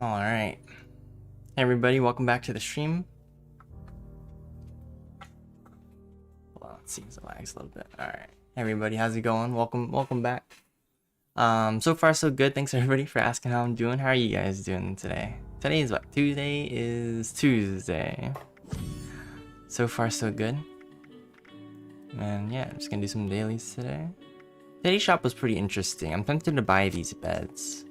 Alright. Hey everybody, welcome back to the stream. Well, it seems it lags a little bit. Alright. Hey everybody, how's it going? Welcome back. So far so good. Thanks everybody for asking how I'm doing. How are you guys doing today? Today is what? Tuesday is Tuesday. So far so good. And yeah, I'm just gonna do some dailies today. Today's shop was pretty interesting. I'm tempted to buy these beds.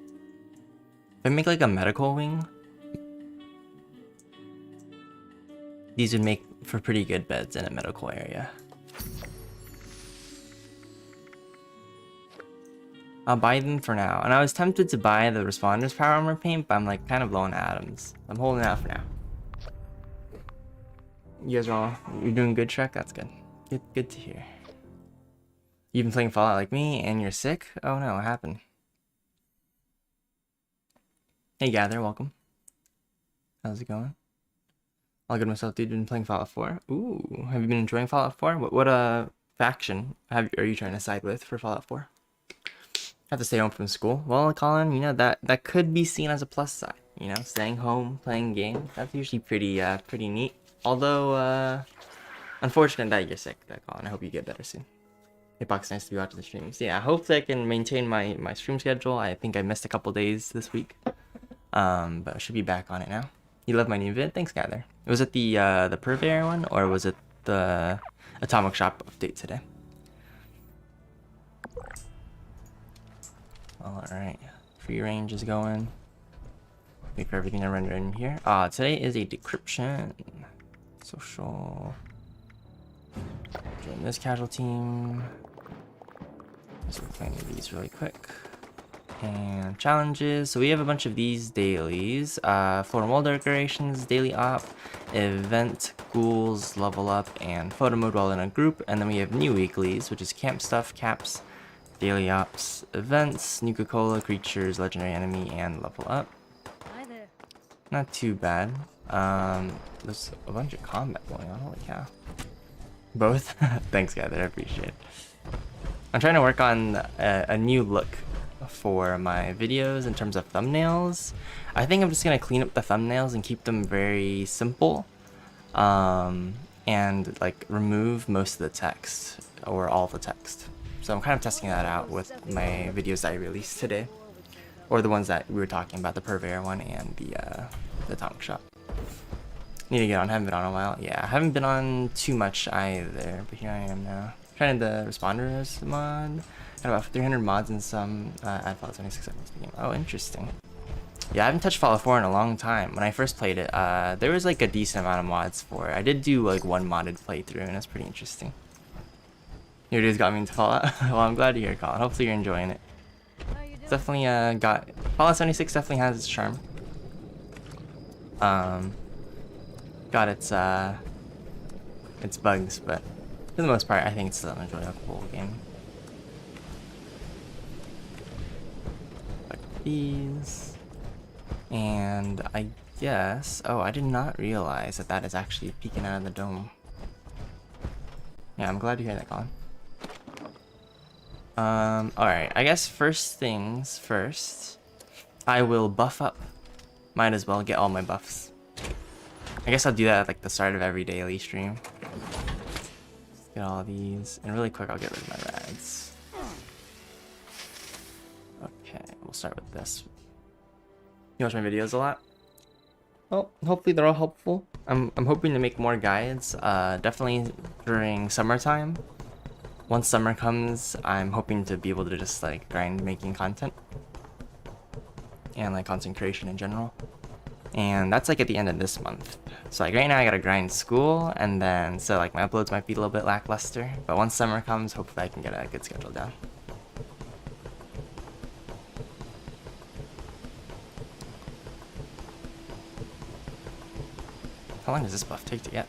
If I make like a medical wing, these would make for pretty good beds in a medical area. I'll buy them for now. And I was tempted to buy the Responder's Power Armor paint, but I'm like kind of low on atoms. I'm holding out for now. You guys are you're doing good, Shrek? That's good. Good to hear. You've been playing Fallout like me and you're sick? Oh no, what happened? Hey Gather, welcome. How's it going? All good myself, dude. Been playing Fallout 4. Ooh, have you been enjoying Fallout 4? What faction are you trying to side with for Fallout 4? Have to stay home from school. Well, Colin, you know that could be seen as a plus side. You know, staying home, playing games. That's usually pretty neat. Although, unfortunate that you're sick, Colin. I hope you get better soon. Hey, Pox, nice to be watching the streams. Yeah, hopefully I can maintain my stream schedule. I think I missed a couple days this week. But I should be back on it now. You love my new vid? Thanks, Gather. Was it the Purveyor one, or was it the Atomic Shop update today? Alright. Free range is going. Wait for everything to render in here. Today is a decryption. Social. Join this casual team. Let's reclaim these really quick. And challenges. So we have a bunch of these dailies. Floor and wall decorations, daily op, event, ghouls, level up, and photo mode while in a group. And then we have new weeklies, which is camp stuff, caps, daily ops, events, Nuka-Cola, creatures, legendary enemy, and level up. Hi there. Not too bad. There's a bunch of combat going on. Holy cow. Both? Thanks, Gather. I appreciate it. I'm trying to work on a new look for my videos in terms of thumbnails. I think I'm just gonna clean up the thumbnails and keep them very simple, and like remove most of the text or all the text. So I'm kind of testing that out with my videos that I released today, or the ones that we were talking about, the Purveyor one and the Atomic Shop. Need to get on. Haven't been on in a while. Yeah, I haven't been on too much either, but here I am now. Trying the Responders mod. Got about 300 mods and some add Fallout 76 seconds to the game. Oh, interesting. Yeah, I haven't touched Fallout 4 in a long time. When I first played it, there was like a decent amount of mods for it. I did do like one modded playthrough, and it's pretty interesting. Your days got me into Fallout. Well, I'm glad to hear, Colin. Hopefully you're enjoying it. It's definitely got Fallout 76 definitely has its charm. Got its bugs, but for the most part, I think it's still an enjoyable game. These, and I guess, oh, I did not realize that is actually peeking out of the dome. Yeah, I'm glad to hear that, Colin. Alright, I guess first things first, I will buff up. Might as well get all my buffs. I guess I'll do that at like the start of every daily stream. Just get all of these, and really quick I'll get rid of my rags. Okay, we'll start with this. You watch my videos a lot? Well, hopefully they're all helpful. I'm hoping to make more guides, definitely during summertime. Once summer comes, I'm hoping to be able to just like grind making content. And like content creation in general. And that's like at the end of this month. So like right now I gotta grind school, and then so like my uploads might be a little bit lackluster. But once summer comes, hopefully I can get a good schedule down. How long does this buff take to get?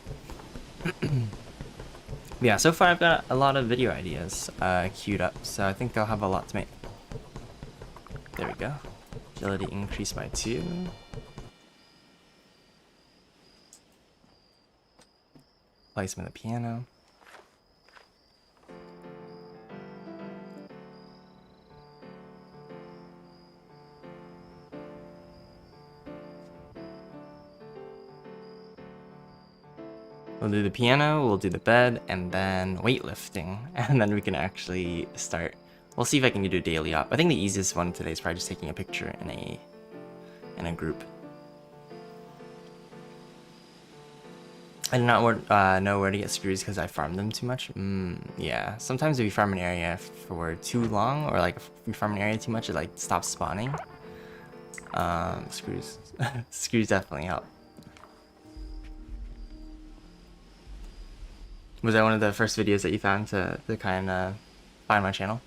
Yeah, so far I've got a lot of video ideas queued up, so I think I'll have a lot to make. There we go. Agility increased by 2. Placement of the piano. We'll do the piano, we'll do the bed, and then weightlifting, and then we can actually start. We'll see if I can do a daily op. I think the easiest one today is probably just taking a picture in a group. I do not know where to get screws because I farmed them too much. Yeah, sometimes if you farm an area for too long, or like if you farm an area too much, it like stops spawning. Screws, screws definitely help. Was that one of the first videos that you found to kind of find my channel?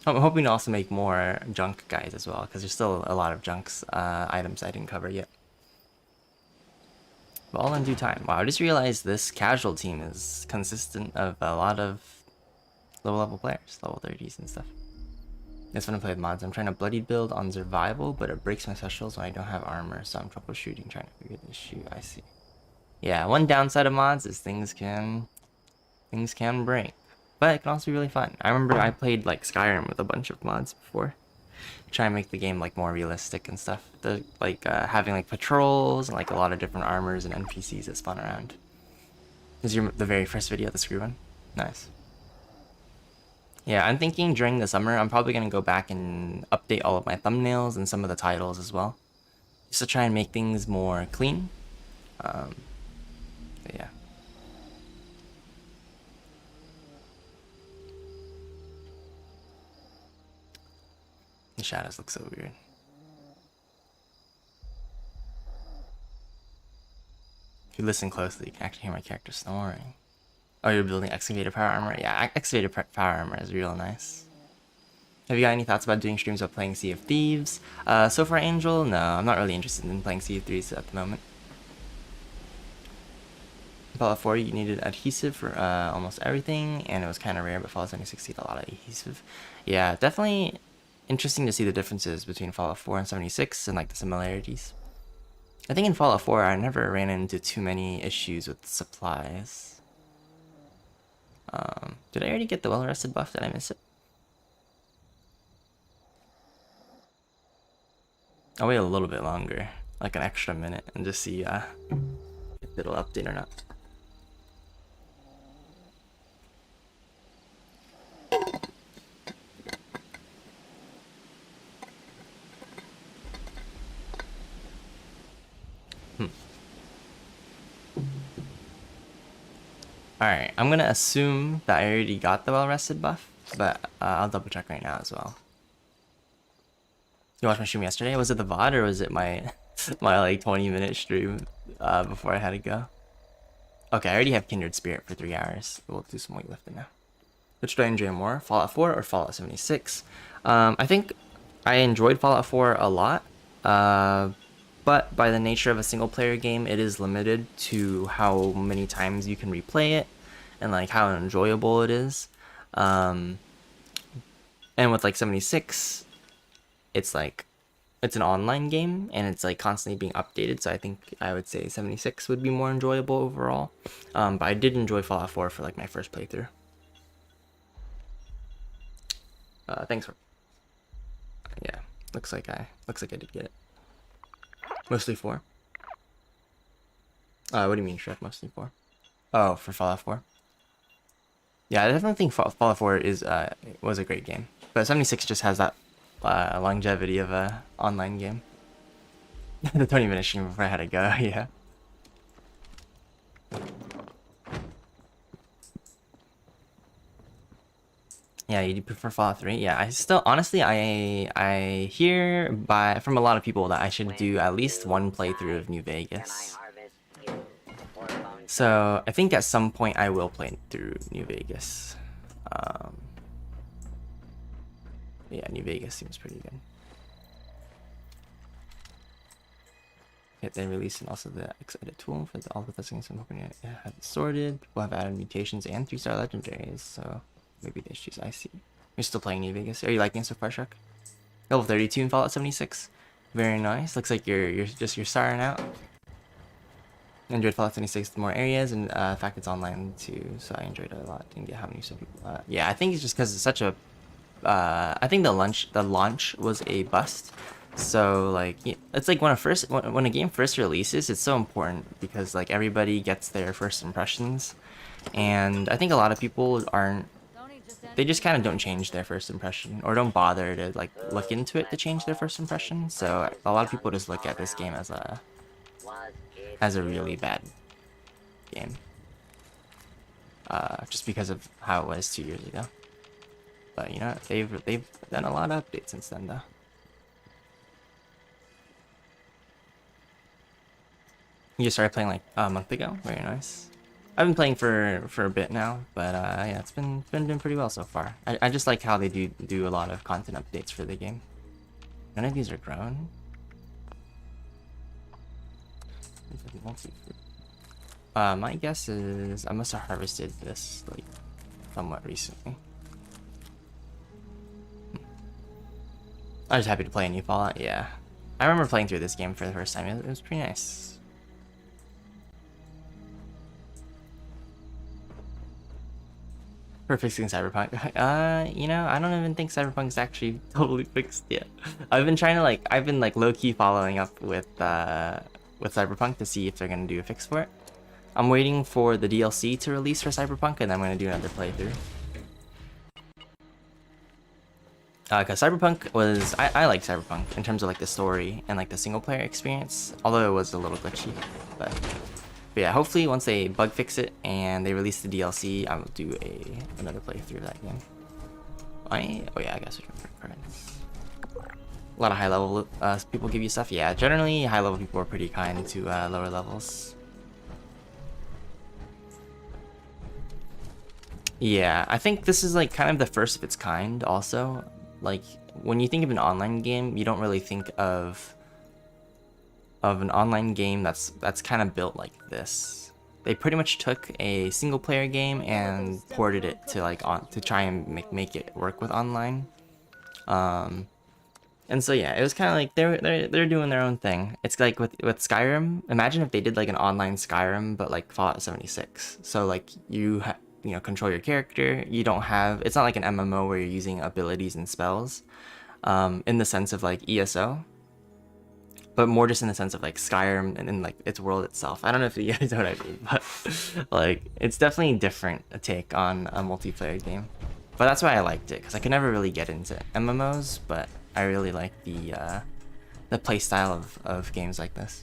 I'm hoping to also make more junk guys as well, because there's still a lot of junks items I didn't cover yet. But all in due time. Wow, I just realized this casual team is consistent of a lot of low level players, level 30s and stuff. That's when I play with mods. I'm trying to bloody build on survival, but it breaks my specials when I don't have armor, so I'm troubleshooting, trying to figure the issue. I see. Yeah, one downside of mods is things can break, but it can also be really fun. I remember I played like Skyrim with a bunch of mods before, try and make the game like more realistic and stuff. The like having like patrols and like a lot of different armors and NPCs that spawn around. This is the very first video, the screw one. Nice. Yeah, I'm thinking during the summer I'm probably gonna go back and update all of my thumbnails and some of the titles as well, just to try and make things more clean. Yeah. The shadows look so weird. If you listen closely, you can actually hear my character snoring. Oh, you're building excavator power armor? Yeah, excavator power armor is real nice. Have you got any thoughts about doing streams of playing Sea of Thieves? So far, Angel, no, I'm not really interested in playing Sea of Thieves at the moment. Fallout 4, you needed adhesive for almost everything, and it was kind of rare, but Fallout 76 had a lot of adhesive. Yeah, definitely interesting to see the differences between Fallout 4 and 76 and like the similarities. I think in Fallout 4 I never ran into too many issues with supplies. Did I already get the well-rested buff? Did I miss it? I'll wait a little bit longer, like an extra minute, and just see if it'll update or not. Alright, I'm gonna assume that I already got the well-rested buff, but I'll double check right now as well. You watched my stream yesterday? Was it the VOD or was it my my like 20-minute stream before I had to go? Okay, I already have Kindred Spirit for 3 hours. We'll do some weightlifting now. Which do I enjoy more, Fallout 4 or Fallout 76? I think I enjoyed Fallout 4 a lot, but by the nature of a single-player game, it is limited to how many times you can replay it and like how enjoyable it is. And with like 76, it's like it's an online game and it's like constantly being updated, so I think I would say 76 would be more enjoyable overall. But I did enjoy Fallout 4 for like my first playthrough. Thanks for... Yeah, looks like I did get it. Mostly 4. What do you mean, Shrek? Mostly 4? Oh, for Fallout 4. Yeah, I definitely think Fallout 4 was a great game, but 76 just has that longevity of a online game. The 20-minute stream before I had to go. Yeah. Yeah, you prefer Fallout 3? Yeah, I still, honestly, I hear from a lot of people that I should do at least one playthrough of New Vegas. So, I think at some point I will play through New Vegas. Yeah, New Vegas seems pretty good. They released and also the X-Edit tool for all the things I'm hoping to have it sorted. People have added mutations and 3-star legendaries, so maybe the issues. I see. You're still playing New Vegas. Are you liking it so far, Shrek? Level 32 in Fallout 76. Very nice. Looks like you're starting out. Enjoyed Fallout 76 more areas, and the fact it's online too, so I enjoyed it a lot. Didn't get how many people. Yeah, I think it's just because it's such a. I think the launch was a bust, So like it's like when a game first releases, it's so important because like everybody gets their first impressions, and I think a lot of people aren't. They just kind of don't change their first impression or don't bother to like look into it to change their first impression. So a lot of people just look at this game as a really bad game, just because of how it was 2 years ago. But you know, they've done a lot of updates since then though. You just started playing like a month ago. Very nice. I've been playing for a bit now, but yeah, it's been doing pretty well so far. I just like how they do a lot of content updates for the game. None of these are grown. My guess is I must have harvested this like somewhat recently. I was happy to play a new Fallout. Yeah, I remember playing through this game for the first time. It was pretty nice. For fixing Cyberpunk. You know, I don't even think Cyberpunk's actually totally fixed yet. I've been low-key following up with Cyberpunk to see if they're gonna do a fix for it. I'm waiting for the DLC to release for Cyberpunk, and then I'm gonna do another playthrough. Cause Cyberpunk was, I like Cyberpunk in terms of like the story and like the single player experience, although it was a little glitchy, but yeah, hopefully once they bug fix it and they release the DLC, I will do another playthrough of that game. Oh yeah, I guess we can put cards. A lot of high level people give you stuff. Yeah, generally high level people are pretty kind to lower levels. Yeah, I think this is like kind of the first of its kind also. Like when you think of an online game, you don't really think of an online game that's kind of built like this. They pretty much took a single player game and ported it to like to try and make it work with online. And so yeah, it was kind of like they're doing their own thing. It's like with Skyrim. Imagine if they did like an online Skyrim but like Fallout 76. So like you know, control your character. You don't have, it's not like an MMO where you're using abilities and spells in the sense of like ESO, but more just in the sense of like Skyrim and in like its world itself. I don't know if you guys know what I mean, but like it's definitely different a take on a multiplayer game. But that's why I liked it, because I could never really get into MMOs, but I really like the play style of games like this.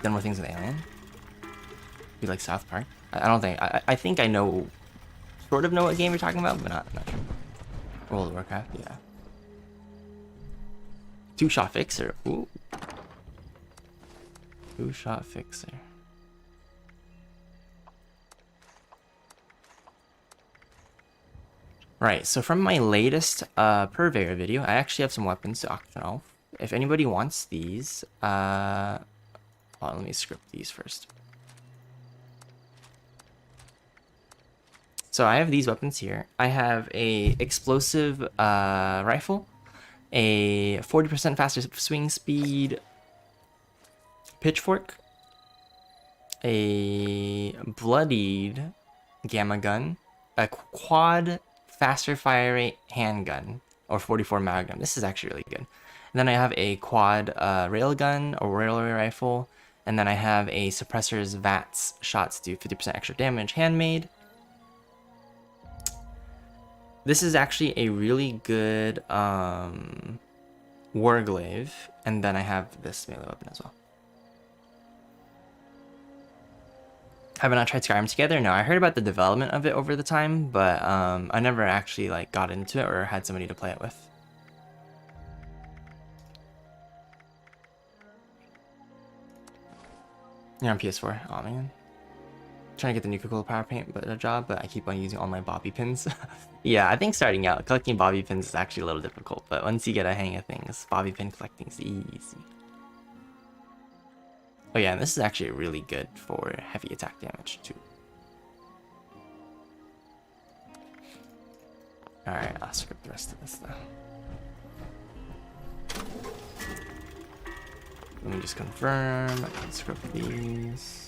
Done more things with Alien. You like South Park? I don't think, I think I know, sort of know what game you're talking about, but not sure. World of Warcraft, yeah. Two-shot fixer. Ooh. Two-shot fixer. Right, so from my latest Purveyor video, I actually have some weapons to auction off. If anybody wants these, hold on, let me script these first. So I have these weapons here. I have a explosive rifle, a 40% faster swing speed pitchfork, a bloodied gamma gun, a quad faster fire rate handgun, or 44 Magnum. This is actually really good. And then I have a quad railgun or railway rifle, and then I have a suppressor's VATS shots do 50% extra damage handmade. This is actually a really good warglaive, and then I have this melee weapon as well. Have I not tried Skyrim together? No, I heard about the development of it over the time, but I never actually like got into it or had somebody to play it with. You're on PS4. Oh man. Trying to get the new Coca-Cola power paint but a job, but I keep on using all my bobby pins. Yeah, I think starting out collecting bobby pins is actually a little difficult, but once you get a hang of things, bobby pin collecting is easy. Oh yeah, and this is actually really good for heavy attack damage too. Alright, I'll script the rest of this though. Let me just confirm, I can script these.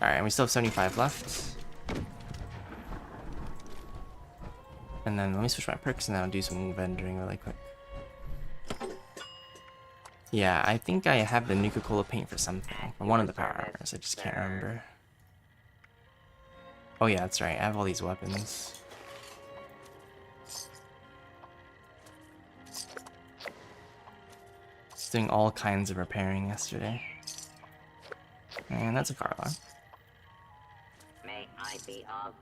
Alright, and we still have 75 left. And then let me switch my perks and then I'll do some vendoring really quick. Yeah, I think I have the Nuka-Cola paint for something. For one of the power armors, I just can't remember. Oh yeah, that's right, I have all these weapons. Just doing all kinds of repairing yesterday. And that's a car alarm. May I be of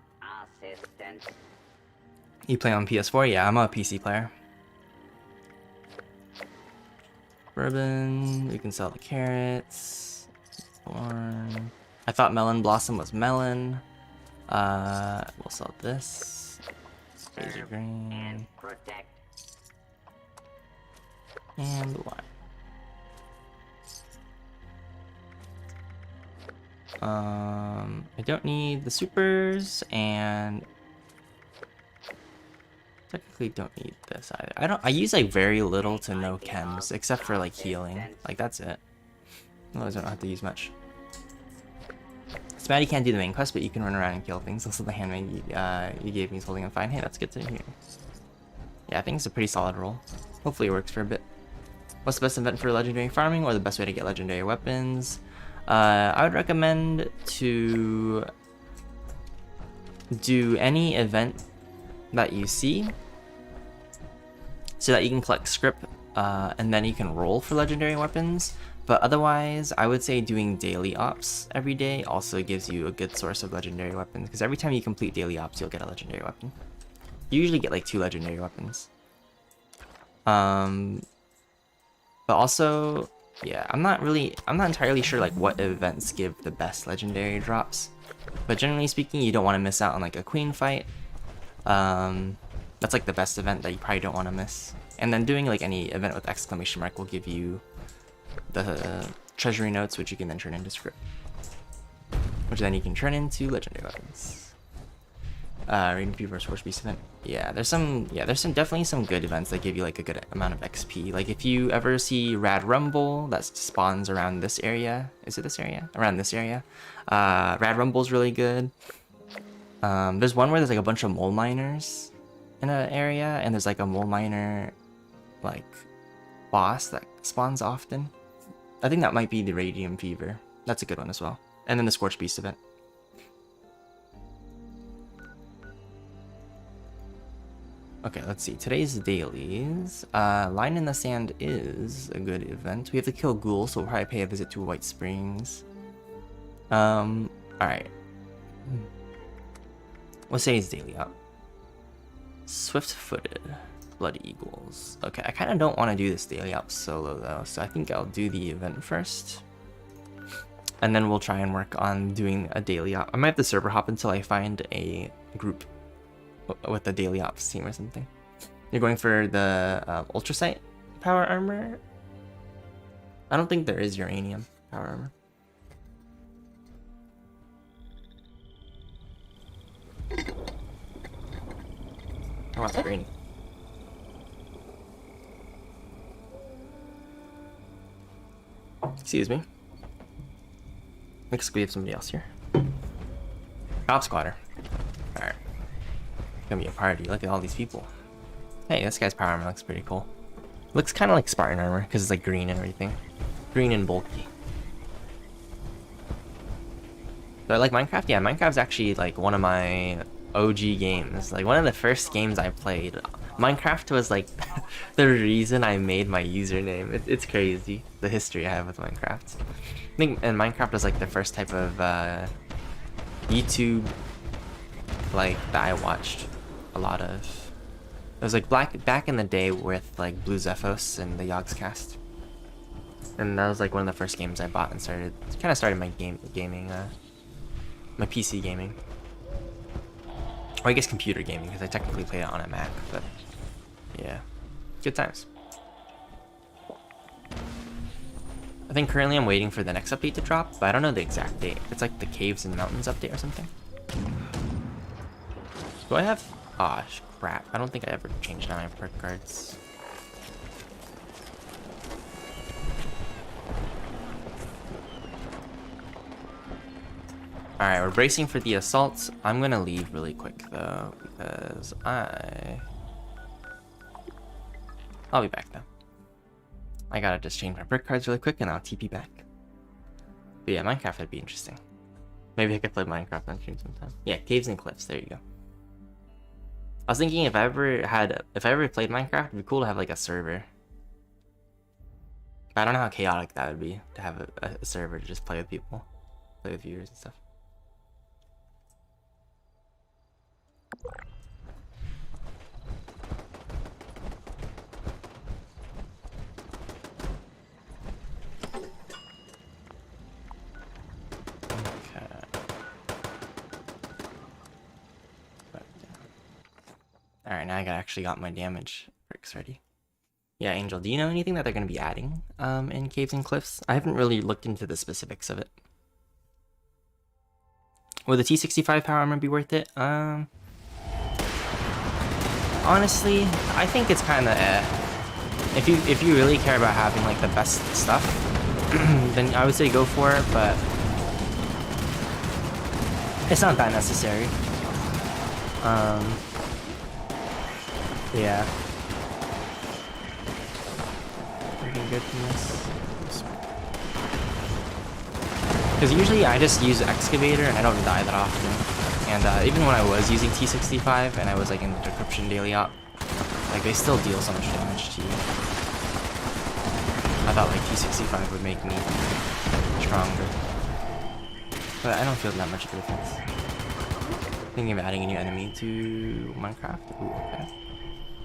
assistance? You play on PS4? Yeah, I'm a PC player. Bourbon, we can sell the carrots. Corn. I thought melon blossom was melon. We'll sell this. Razor green. And wine. I don't need the supers, and technically don't need this either. I use like very little to no chems, except for like healing. Like that's it. Otherwise I don't have to use much. Smatty can't do the main quest, but you can run around and kill things. Also the handmaid you gave me is holding on fine. Hey, that's good to hear. Yeah, I think it's a pretty solid roll. Hopefully it works for a bit. What's the best event for legendary farming, or the best way to get legendary weapons? I would recommend to do any event that you see so that you can collect script and then you can roll for legendary weapons. But otherwise, I would say doing daily ops every day also gives you a good source of legendary weapons, because every time you complete daily ops, you'll get a legendary weapon. You usually get like 2 legendary weapons. But also, yeah, I'm not entirely sure like what events give the best legendary drops. But generally speaking, you don't want to miss out on like a queen fight. That's like the best event that you probably don't want to miss. And then doing like any event with exclamation mark will give you the treasury notes, which you can then turn into script, which then you can turn into legendary weapons. Raiden Fever Force Beast event. Yeah, there's definitely some good events that give you like a good amount of XP. Like if you ever see Rad Rumble that spawns around this area, is it this area? Around this area. Rad Rumble's really good. There's one where there's like a bunch of mole miners in an area, and there's like a mole miner like boss that spawns often. I think that might be the Radium Fever. That's a good one as well. And then the Scorch Beast event. Okay, let's see. Today's dailies. Line in the Sand is a good event. We have to kill ghouls, so we'll probably pay a visit to White Springs. Alright. What's today's daily up? Swift-footed. Blood Eagles. Okay, I kind of don't want to do this daily up solo though, so I think I'll do the event first. And then we'll try and work on doing a daily op. I might have to server hop until I find a group with the daily ops team or something. You're going for the Ultrasight power armor? I don't think there is uranium power armor. Oh, that's green. Excuse me. Looks like we have somebody else here. Top squatter. Alright. Gonna be a party. Look at all these people. Hey, this guy's power armor looks pretty cool. Looks kind of like Spartan armor because it's like green and everything. Green and bulky. Do I like Minecraft? Yeah, Minecraft's actually like one of my OG games. Like one of the first games I played. Minecraft was like the reason I made my username. It's crazy, the history I have with Minecraft. I think and Minecraft was like the first type of YouTube like that I watched a lot of. It was like back in the day with like Blue Zephos and the Yogscast. And that was like one of the first games I bought and started my gaming my PC gaming. Or I guess computer gaming, because I technically played it on a Mac, but yeah. Good times. I think currently I'm waiting for the next update to drop, but I don't know the exact date. It's like the Caves and Mountains update or something. Do I have... Aw, crap. I don't think I ever changed out my perk cards. Alright, we're bracing for the assault. I'm gonna leave really quick though, Because I'll be back though. I gotta just change my brick cards really quick and I'll TP back. But yeah, Minecraft would be interesting. Maybe I could play Minecraft on stream sometime. Yeah, caves and cliffs, there you go. I was thinking if I ever played Minecraft, it'd be cool to have like a server. But I don't know how chaotic that would be to have a server to just play with people, play with viewers and stuff. Alright, now I actually got my damage bricks ready. Yeah, Angel, do you know anything that they're going to be adding in Caves and Cliffs? I haven't really looked into the specifics of it. Will the T65 power armor be worth it? Honestly, I think it's kind of If you really care about having like the best stuff, then I would say go for it, but it's not that necessary. Yeah. Looking good from this. Because usually I just use Excavator and I don't die that often. And even when I was using T65 and I was like in the Decryption Daily op, like they still deal so much damage to you. I thought like T65 would make me stronger. But I don't feel that much of a difference. Thinking of adding a new enemy to Minecraft. Ooh, okay.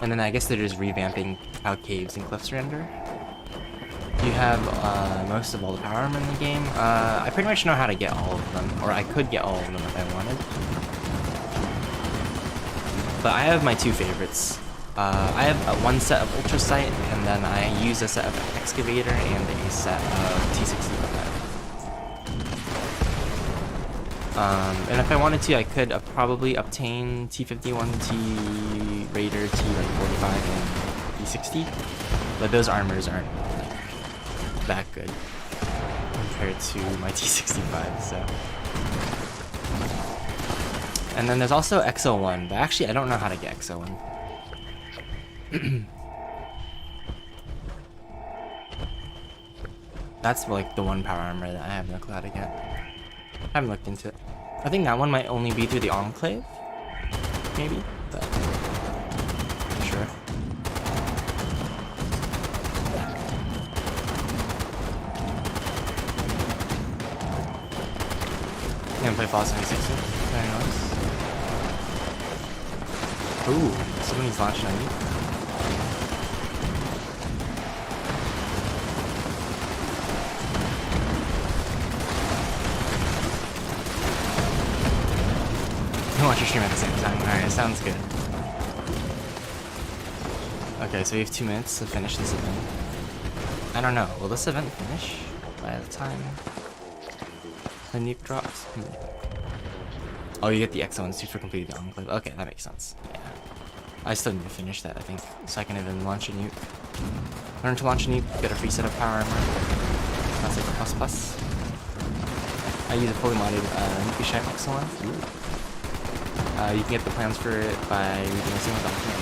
And then I guess they're just revamping how caves and cliffs render. You have most of all the power armor in the game. I pretty much know how to get all of them, or I could get all of them if I wanted. But I have my two favorites. I have one set of Ultra Sight, and then I use a set of Excavator and a set of T65. And if I wanted to, I could probably obtain T51, T-Raider, T-45, and T60. But those armors aren't like that good compared to my T65, so. And then there's also XO1, but actually I don't know how to get XO1. That's like the one power armor that I have no clue how to get. I haven't looked into it. I think that one might only be through the Enclave, maybe, but not sure. I'm gonna play Fallout 76. Very nice. Ooh, somebody's launching on me. Watch your stream at the same time. Alright, sounds good. Okay, so we have 2 minutes to finish this event. I don't know, will this event finish by the time the nuke drops? Oh, you get the XO1 suit for completing the Enclave. Okay, that makes sense. Yeah. I still need to finish that, I think, so I can even launch a nuke. Learn to launch a nuke, get a free set of power armor. That's like a plus plus. I use a fully modded nuke shack XO1. Ooh. You can get the plans for it by reading a single document.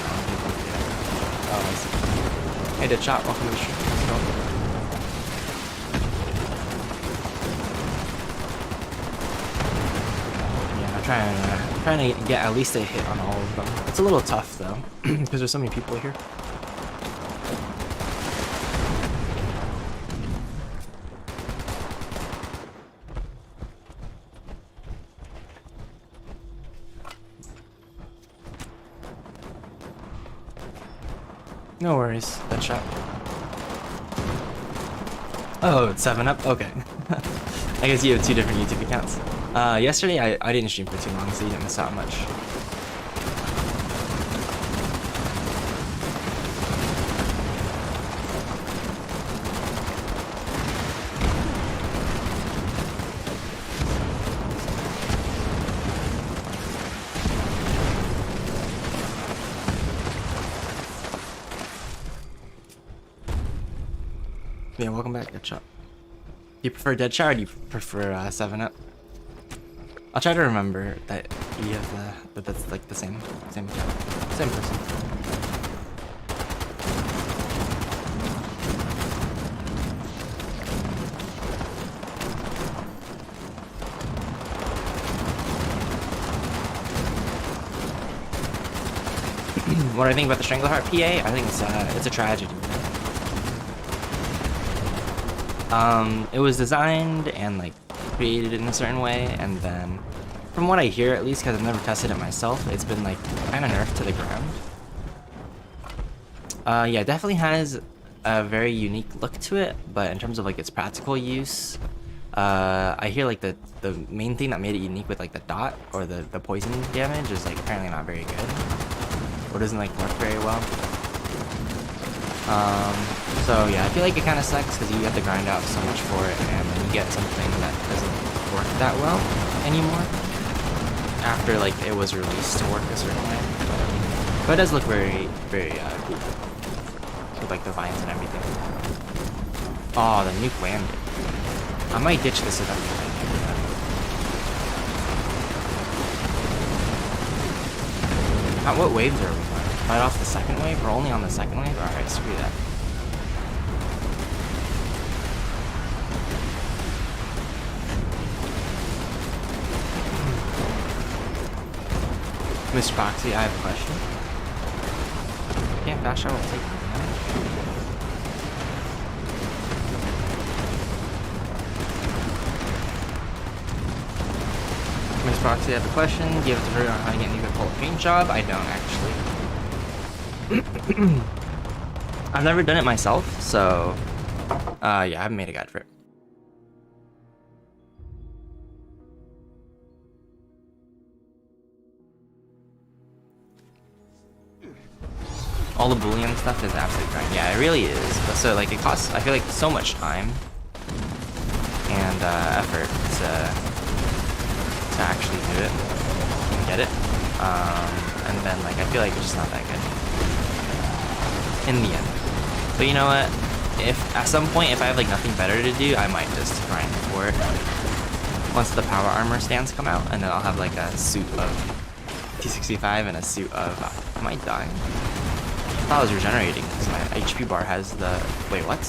Oh, I see. Hey, Deadshot, welcome to the stream. How's it going? Yeah, I'm trying to get at least a hit on all of them. It's a little tough though, because there's so many people here. No worries, that shot. Oh, it's 7-Up? Okay. I guess you have 2 different YouTube accounts. Yesterday I didn't stream for too long, so you didn't miss out much. Yeah, welcome back, Deadshot. Do you prefer Deadshot or do you prefer 7-Up? I'll try to remember that you have that's like the same person. What do I think about the Strangleheart PA? I think it's a tragedy. It was designed and like created in a certain way, and then from what I hear, at least, because I've never tested it myself, it's been like kind of nerfed to the ground. Yeah, it definitely has a very unique look to it, but in terms of like its practical use, I hear like the main thing that made it unique with like the dot or the poison damage is like apparently not very good, or doesn't like work very well. So yeah, I feel like it kind of sucks because you have to grind out so much for it, and then you get something that doesn't work that well anymore after like it was released to work a certain way. But it does look very cool with like the vines and everything. Oh, the nuke landed. I might ditch this eventually. What waves are we on? Right off the second wave? We're only on the second wave? Alright, screw that. Mr. Proxy, I have a question. Yeah, fast shot will take me. Mr. Proxy, I have a question. Do you have a tutorial on how to get into a cold paint job? I don't actually. I've never done it myself, so yeah, I haven't made a guide for it. All the Boolean stuff is absolute grind. Yeah, it really is. But so like it costs, I feel like, so much time and effort to actually do it and get it. And then like I feel like it's just not that good in the end. But you know what? If at some point, if I have like nothing better to do, I might just grind for it once the power armor stands come out, and then I'll have like a suit of T65 and a suit of am I dying? I thought I was regenerating because my HP bar has the wait, what?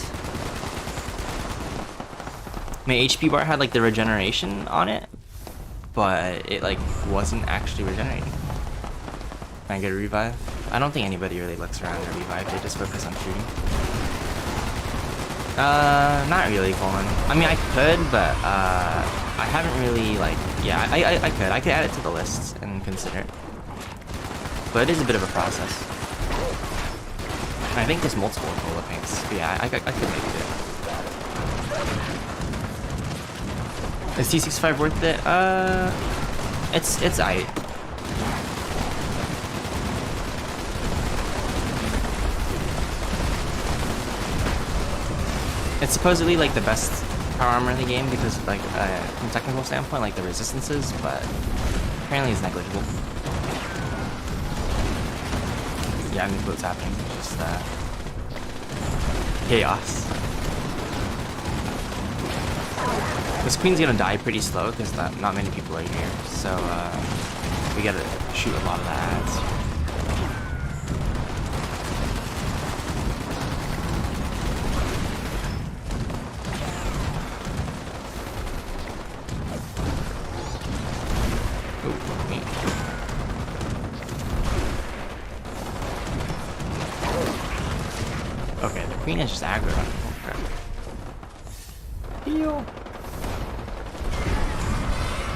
My HP bar had like the regeneration on it, but it like wasn't actually regenerating. Can I get a revive? I don't think anybody really looks around to revive, they just focus on shooting. Not really, Coleman. I mean, I could, but I haven't really like, yeah, I could add it to the list and consider it. But it is a bit of a process. And I think there's multiple cola paints, but yeah, I could maybe do it. Is T65 worth it? It's aight. It's supposedly like the best power armor in the game because like from a technical standpoint, like the resistances, but apparently it's negligible. Yeah, I mean what's happening, just chaos. This queen's gonna die pretty slow because not many people are here, so we gotta shoot a lot of the ads. Okay, the queen is just aggro. Heal.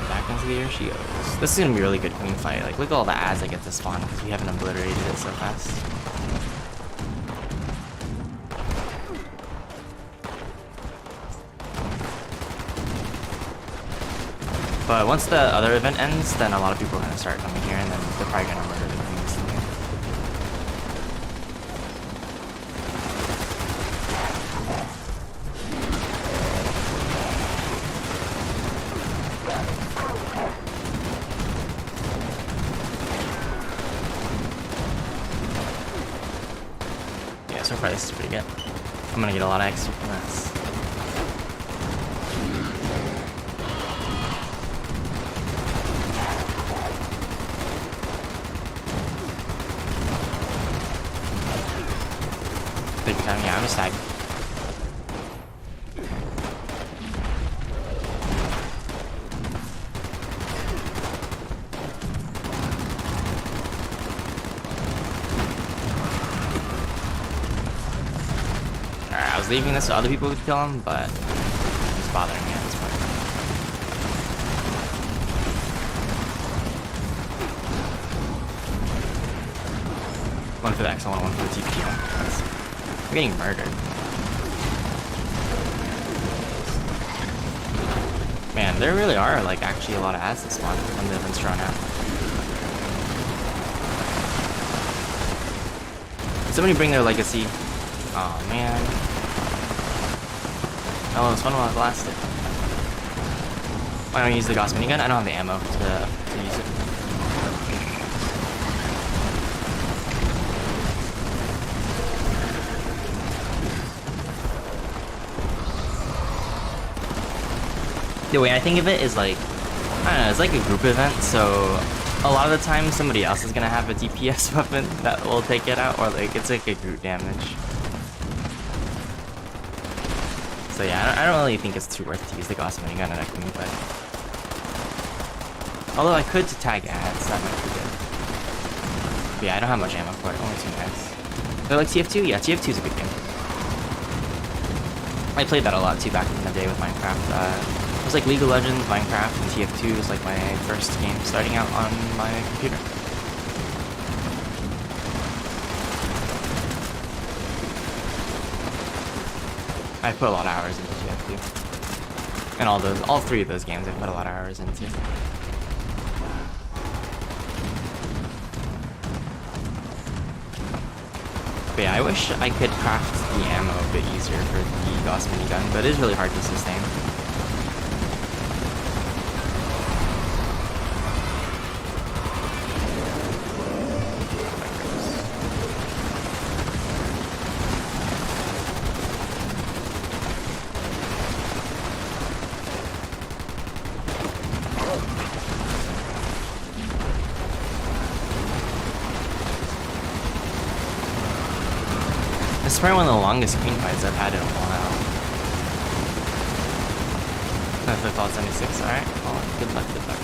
Back into the air she goes. This is gonna be a really good queen fight. Like, look at all the ads that get to spawn because we haven't obliterated it so fast. But once the other event ends, then a lot of people are gonna start coming here, and then they're probably gonna murder the queens in here. Yeah, so far this is pretty good. I'm gonna get a lot of XP from this. time. Yeah, I'm just tagging. Alright, I was leaving this so other people could kill him, but it's bothering me at this point. One for the XL1, one for the TP. I'm getting murdered. Man, there really are like actually a lot of ads that spawn when the event's drawn out. Did somebody bring their legacy? Oh man. Oh, it was fun while it lasted. Why don't you use the Gauss minigun? I don't have the ammo to use it. The way I think of it is like, I don't know, it's like a group event, so a lot of the time somebody else is gonna have a DPS weapon that will take it out, or like it's like a group damage. So yeah, I don't really think it's too worth to use the Gauss minigun at a queen fight. Although I could to tag ads, that might be good. But yeah, I don't have much ammo for it, only 2 mags. Do I like TF2? Yeah, TF2 is a good game. I played that a lot too back in the day with Minecraft. It was like League of Legends, Minecraft, and TF2 was like my first game starting out on my computer. I put a lot of hours into TF2. And all 3 of those games I put a lot of hours into. But yeah, I wish I could craft the ammo a bit easier for the Gauss minigun, but it is really hard to sustain. This is probably one of the longest queen fights I've had in a while. That's all 76, alright. Well, good luck, good luck.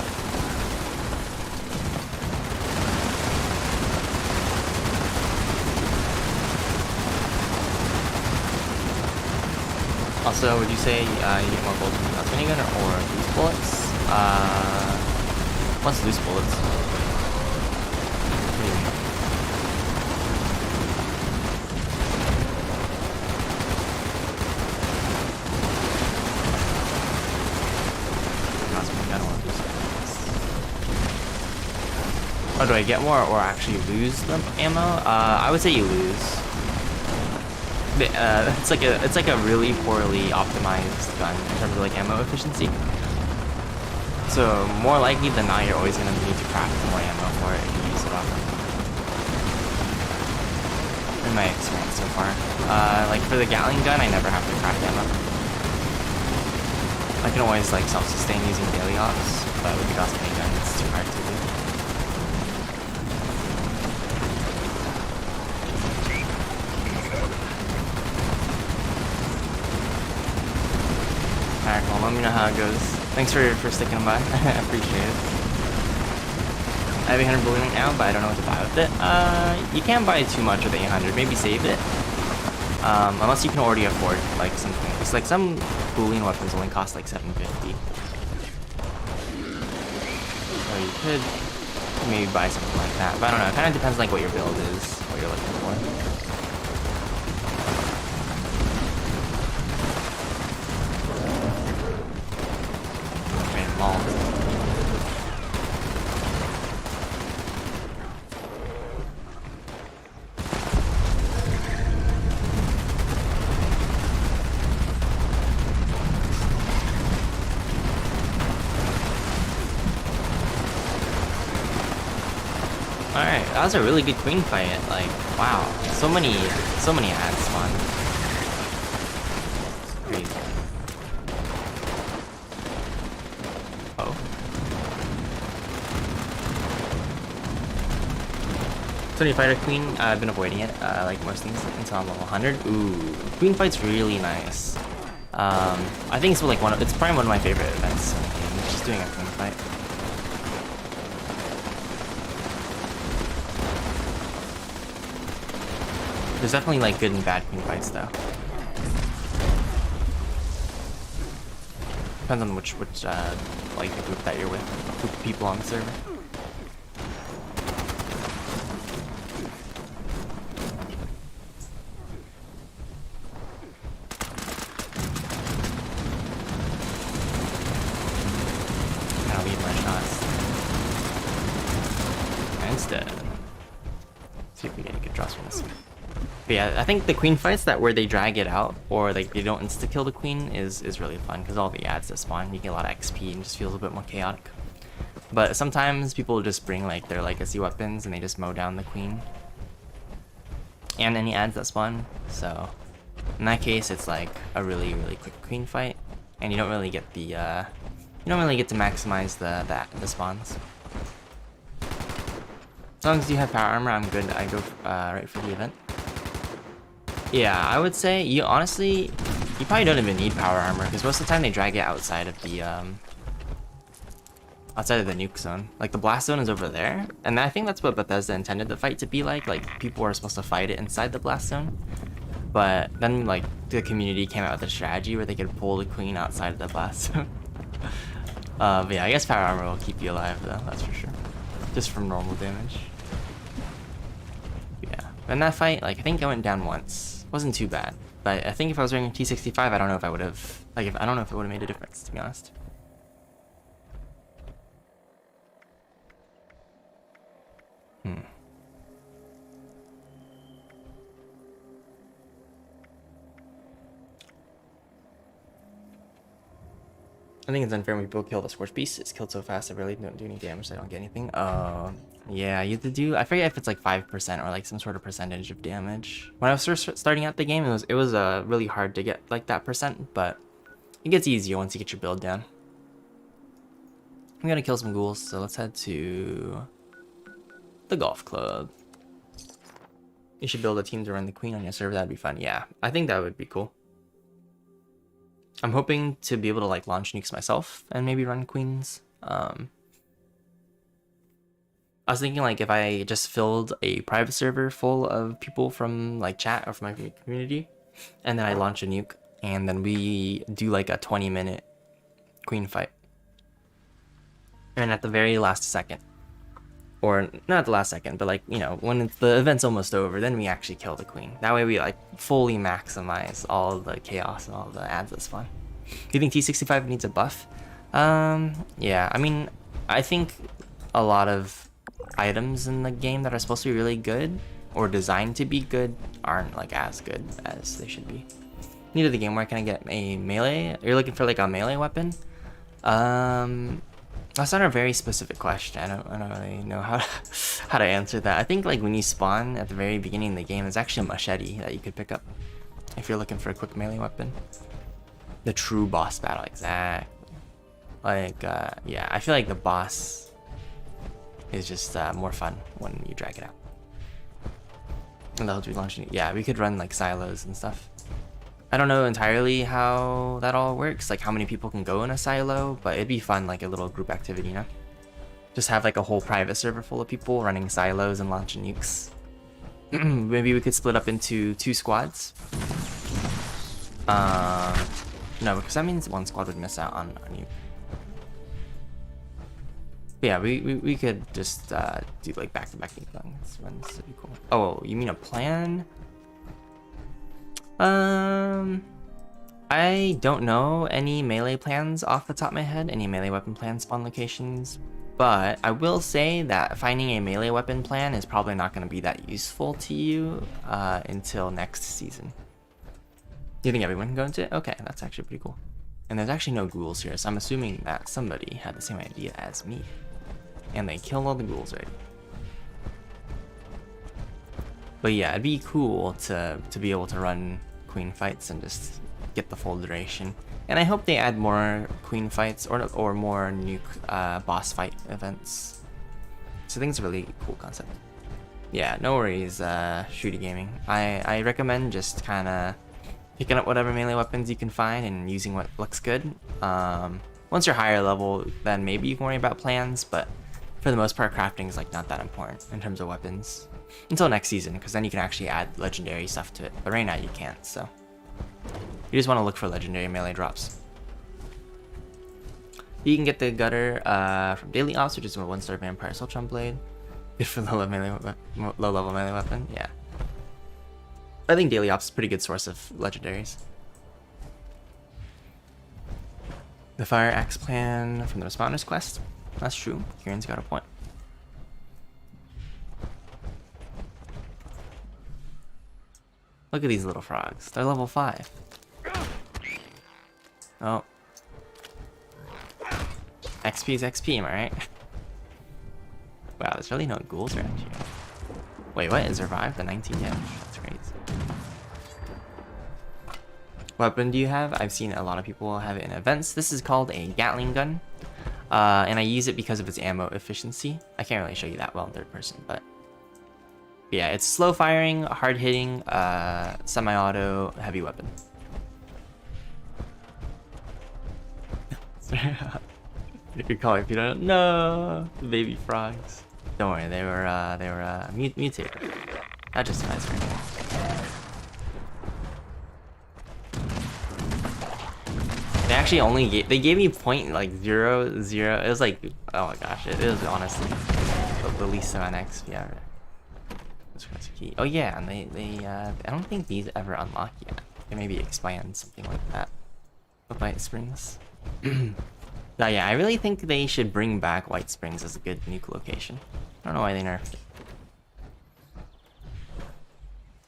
Also, would you say you get more gold from the minigun or loose bullets? What's loose bullets? Oh, do I get more or actually lose the ammo? I would say you lose. It's like a really poorly optimized gun in terms of like ammo efficiency. So more likely than not, you're always gonna need to craft more ammo for it if you use it often. In my experience so far, like for the Gatling gun, I never have to craft ammo. I can always like self-sustain using daily ops, but with the Gauss minigun, it's too hard to do. Alright, well, let me know how it goes. Thanks for sticking by. I appreciate it. I have 800 bullion right now, but I don't know what to buy with it. You can't buy too much with 800. Maybe save it. Unless you can already afford like something. It's like some bullion weapons only cost like 750. So you could maybe buy something like that. But I don't know. It kind of depends like what your build is, what you're looking for. Alright, that was a really good queen fight. Like, wow. So many ads spawned. It's crazy. Oh. So when you fight a queen, I've been avoiding it, like most things, until I'm level 100. Ooh, queen fight's really nice. I think it's like it's probably one of my favorite events in the game, just doing a queen fight. There's definitely like good and bad queen fights though. Depends on which like the group that you're with, group of people on the server. Gotta leave my shots. And instead, see if we get any good draws from this. But yeah, I think the queen fights where they drag it out or like they don't insta kill the queen is really fun because all the ads that spawn, you get a lot of XP and just feels a bit more chaotic. But sometimes people just bring like their legacy weapons and they just mow down the queen and any ads that spawn. So in that case, it's like a really quick queen fight, and you don't really get the you don't really get to maximize the spawns. As long as you have power armor, I'm good. I go right for the event. Yeah, I would say you probably don't even need power armor because most of the time they drag it outside of the nuke zone. Like the blast zone is over there, and I think that's what Bethesda intended the fight to be like. Like people were supposed to fight it inside the blast zone, but then like the community came out with a strategy where they could pull the queen outside of the blast zone. But yeah, I guess power armor will keep you alive though, that's for sure. Just from normal damage. Yeah, in that fight, like I think I went down once. Wasn't too bad, but I think if I was wearing T65, I don't know if I would have, like, I don't know if it would have made a difference, to be honest. I think it's unfair when people kill the Scorch Beast. It's killed so fast, I really don't do any damage, so I don't get anything. Yeah, you have to do, I forget if it's like 5% or like some sort of percentage of damage. When I was first starting out the game, it was really hard to get like that percent, but it gets easier once you get your build down. I'm gonna kill some ghouls, so let's head to the golf club. You should build a team to run the queen on your server. That'd be fun. Yeah, I think that would be cool. I'm hoping to be able to like launch nukes myself and maybe run queens. I was thinking like if I just filled a private server full of people from like chat or from my community, and then I launch a nuke, and then we do like a 20-minute queen fight. And at the very last second, or not at the last second, but like, you know, when the event's almost over, then we actually kill the queen. That way we like fully maximize all the chaos and all the ads that spawn. Do you think T65 needs a buff? Yeah, I mean, I think a lot of items in the game that are supposed to be really good or designed to be good aren't like as good as they should be. New to the game, where can I get a melee? You're looking for like a melee weapon? That's not a very specific question. I don't really know how to answer that. I think like when you spawn at the very beginning of the game, there's actually a machete that you could pick up if you're looking for a quick melee weapon. The true boss battle, exactly. Like, yeah, I feel like the boss is just more fun when you drag it out. And that'll be launching. Yeah, we could run like silos and stuff. I don't know entirely how that all works, like how many people can go in a silo, but it'd be fun, like a little group activity, you know? Just have like a whole private server full of people running silos and launching nukes. Maybe we could split up into 2 squads. No, because that means one squad would miss out on a nuke. But yeah, we could just do like back-to-back nuke runs. That'd be cool. Oh, you mean a plan? I don't know any melee plans off the top of my head, any melee weapon plan spawn locations, but I will say that finding a melee weapon plan is probably not going to be that useful to you until next season. Do you think everyone can go into it? Okay, that's actually pretty cool. And there's actually no ghouls here, so I'm assuming that somebody had the same idea as me, and they killed all the ghouls already. But yeah, it'd be cool to be able to run queen fights and just get the full duration. And I hope they add more queen fights or more nuke boss fight events. So I think it's a really cool concept. Yeah, no worries, Shooty Gaming. I recommend just kind of picking up whatever melee weapons you can find and using what looks good. Once you're higher level, then maybe you can worry about plans, but for the most part, crafting is like not that important in terms of weapons. Until next season, because then you can actually add legendary stuff to it. But right now you can't, so. You just want to look for legendary melee drops. You can get the gutter from Daily Ops, which is a 1-star Vampire Sultron Blade. Good for low level melee weapon, yeah. I think Daily Ops is a pretty good source of legendaries. The Fire Axe plan from the Responder's Quest. That's true. Kieran's got a point. Look at these little frogs. They're level 5. Oh. XP is XP, am I right? Wow, there's really no ghouls around here. Wait, what? It survived the 19 damage? That's crazy. Weapon do you have? I've seen a lot of people have it in events. This is called a Gatling gun. And I use it because of its ammo efficiency. I can't really show you that well in third person, but yeah, it's slow firing, hard hitting, semi-auto, heavy weapon. If you call it, if you don't, no, the baby frogs. Don't worry, they were mutated. That justifies for me. They actually only gave me .00. It was like, oh my gosh, it was honestly the least amount of XP ever. Oh yeah, and they I don't think these ever unlock yet. They maybe expand something like that. The White Springs. Now, yeah, I really think they should bring back White Springs as a good nuke location. I don't know why they nerfed it.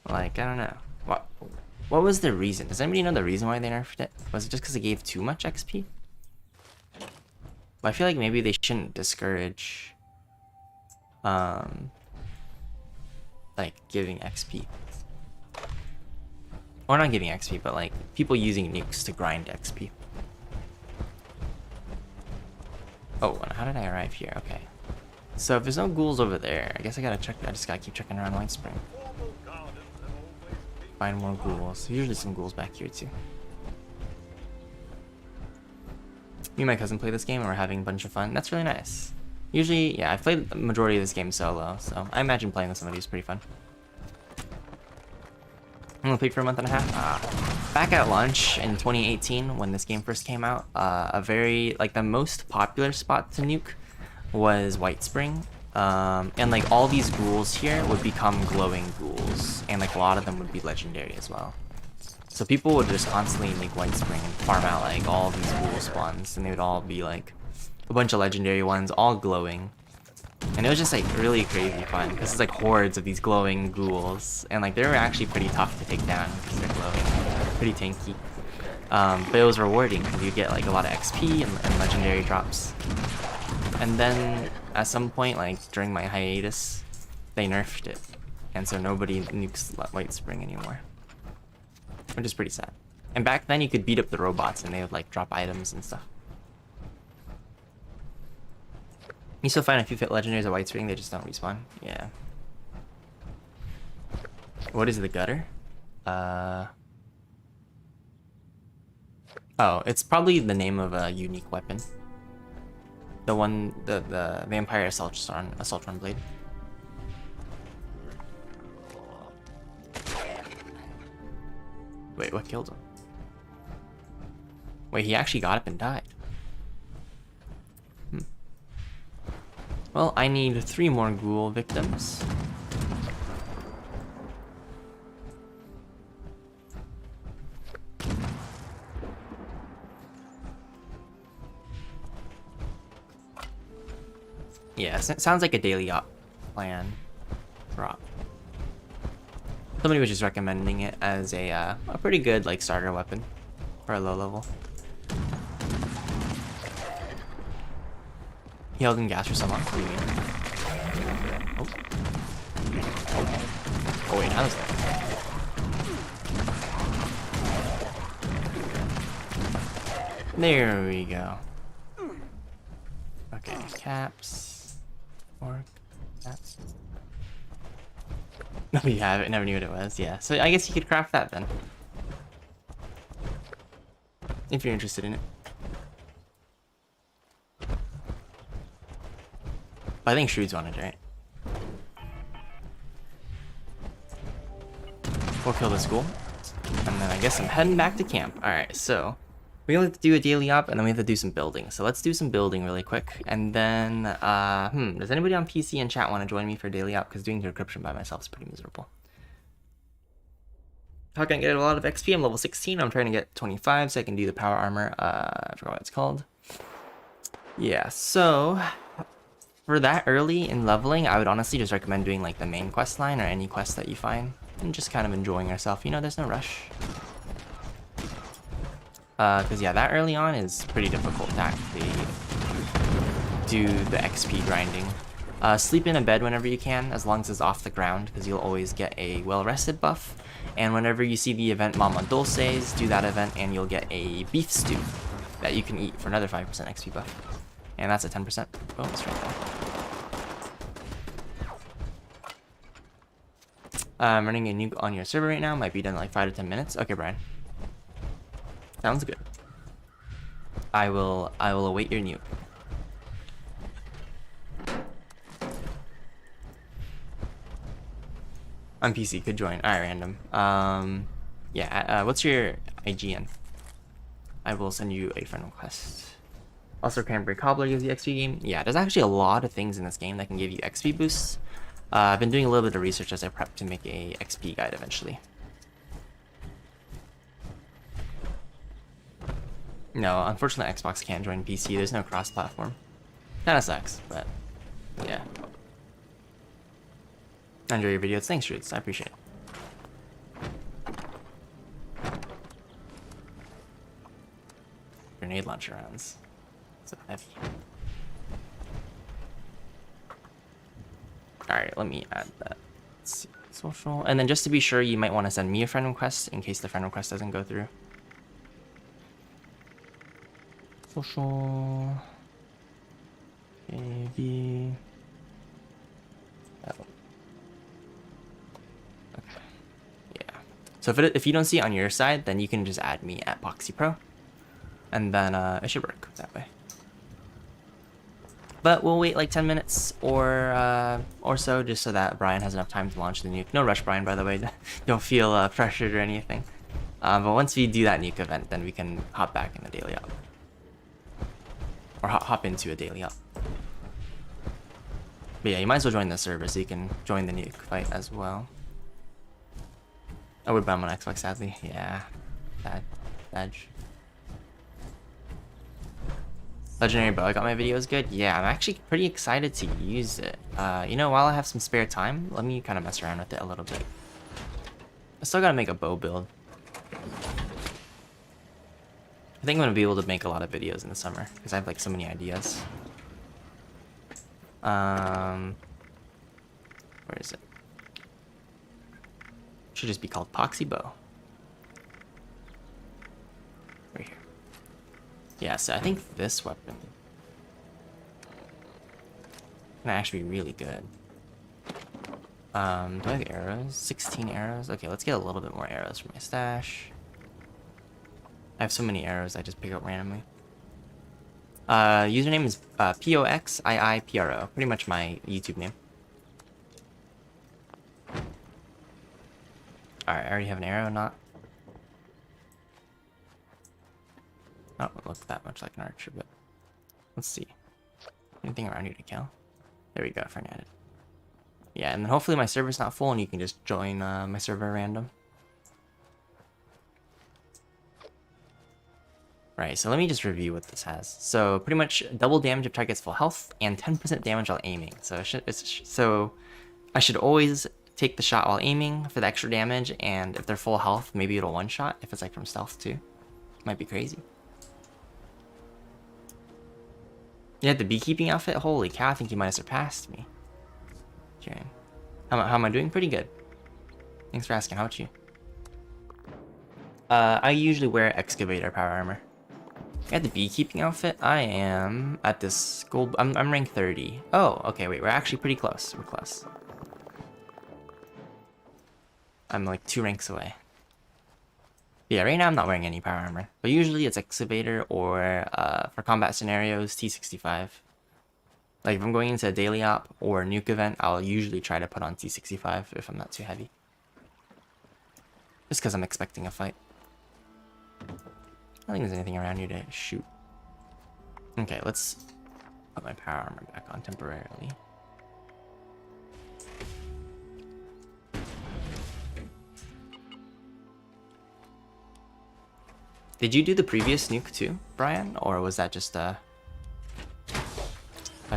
Like, I don't know. What was the reason? Does anybody know the reason why they nerfed it? Was it just because it gave too much XP? But I feel like maybe they shouldn't discourage like giving XP. Or not giving XP, but like people using nukes to grind XP. Oh, and how did I arrive here? Okay. So if there's no ghouls over there, I guess I just gotta keep checking around White Spring. Find more ghouls. There's usually some ghouls back here too. Me and my cousin play this game and we're having a bunch of fun. That's really nice. Usually, yeah, I've played the majority of this game solo, so I imagine playing with somebody is pretty fun. I'm gonna play for a month and a half. Back at launch in 2018, when this game first came out, the most popular spot to nuke was White Spring. And like all these ghouls here would become glowing ghouls, and like a lot of them would be legendary as well. So people would just constantly nuke White Spring and farm out like all these ghoul spawns, and they would all be like a bunch of legendary ones, all glowing. And it was just like really crazy fun because it's like hordes of these glowing ghouls, and like they were actually pretty tough to take down because they're glowing, pretty tanky. But it was rewarding because you get like a lot of XP and legendary drops. And then at some point, like during my hiatus, they nerfed it, and so nobody nukes White Spring anymore, which is pretty sad. And back then you could beat up the robots and they would like drop items and stuff. You still find if you fit legendaries at White Spring, they just don't respawn. Yeah. What is the gutter? Oh, it's probably the name of a unique weapon. The one, the Vampire Assaultron Blade. Wait, what killed him? Wait, he actually got up and died. Well, I need 3 more ghoul victims. Yeah, it sounds like a daily op plan drop. Somebody was just recommending it as a pretty good like starter weapon for a low level. He held in gas for so long. What do you mean? Oh wait, now there's that. There we go. Okay, caps. Or caps. No, you haven't. Never knew what it was. Yeah. So I guess you could craft that then, if you're interested in it. But I think Shrewd's wanted, right? We'll kill the school, and then I guess I'm heading back to camp. All right. So we have to do a daily op, and then we have to do some building. So let's do some building really quick, and then does anybody on PC and chat want to join me for daily op? Because doing decryption by myself is pretty miserable. How can I get a lot of XP? I'm level 16. I'm trying to get 25 so I can do the power armor. I forgot what it's called. Yeah, so for that early in leveling, I would honestly just recommend doing like the main quest line or any quest that you find and just kind of enjoying yourself. You know, there's no rush. Because yeah, that early on is pretty difficult to actually do the XP grinding. Sleep in a bed whenever you can, as long as it's off the ground, because you'll always get a well-rested buff. And whenever you see the event Mama Dulces, do that event and you'll get a beef stew that you can eat for another 5% XP buff. And that's a 10% bonus right there. I'm running a nuke on your server right now. Might be done in like 5 to 10 minutes. Okay, Brian. Sounds good. I will await your nuke. On PC, could join. Alright, random. Yeah, what's your IGN? I will send you a friend request. Also, Cranberry Cobbler gives you XP game. Yeah, there's actually a lot of things in this game that can give you XP boosts. I've been doing a little bit of research as I prep to make a XP guide eventually. No, unfortunately Xbox can't join PC. There's no cross-platform. Kinda sucks, but yeah. Enjoy your videos. Thanks, Roots. I appreciate it. Grenade launcher rounds. So heavy. Alright, let me add that. Let's see. Social. And then just to be sure, you might want to send me a friend request in case the friend request doesn't go through. Social. AV. Oh. Okay. Yeah. So if you don't see it on your side, then you can just add me at PoxiiPro. And then it should work that way. But we'll wait like 10 minutes or so, just so that Brian has enough time to launch the nuke. No rush, Brian, by the way. Don't feel pressured or anything. But once we do that nuke event, then we can hop back in the daily op. Or hop into a daily op. But yeah, you might as well join the server so you can join the nuke fight as well. I would buy them on Xbox, sadly. Yeah. Bad. Badge. Legendary bow, I got my videos good. Yeah, I'm actually pretty excited to use it. You know, while I have some spare time, let me kind of mess around with it a little bit. I still gotta make a bow build. I think I'm gonna be able to make a lot of videos in the summer because I have like so many ideas. Where is it? Should just be called PoxiiPro. Right here. Yeah, so I think this weapon can actually be really good. Do I have arrows? 16 arrows? Okay, let's get a little bit more arrows from my stash. I have so many arrows I just pick up randomly. Username is PoxiiPro. Pretty much my YouTube name. Alright, I already have an arrow, not... I don't look that much like an archer, but... Let's see. Anything around here to kill? There we go, friend added. Yeah, and then hopefully my server's not full and you can just join my server random. Right, so let me just review what this has. So pretty much double damage if target's full health and 10% damage while aiming. So I should always take the shot while aiming for the extra damage, and if they're full health, maybe it'll one-shot if it's like from stealth too. Might be crazy. You had the beekeeping outfit? Holy cow, I think you might have surpassed me. Okay. How am I doing? Pretty good. Thanks for asking. How about you? I usually wear excavator power armor. I got the beekeeping outfit. I am at this gold... I'm rank 30. Oh, okay, wait. We're actually pretty close. We're close. I'm like 2 ranks away. Yeah, right now I'm not wearing any power armor, but usually it's excavator or for combat scenarios T65. Like if I'm going into a daily op or nuke event, I'll usually try to put on T65 if I'm not too heavy. Just because I'm expecting a fight. I don't think there's anything around here to shoot. Okay, let's put my power armor back on temporarily. Did you do the previous nuke too, Brian? Or was that just a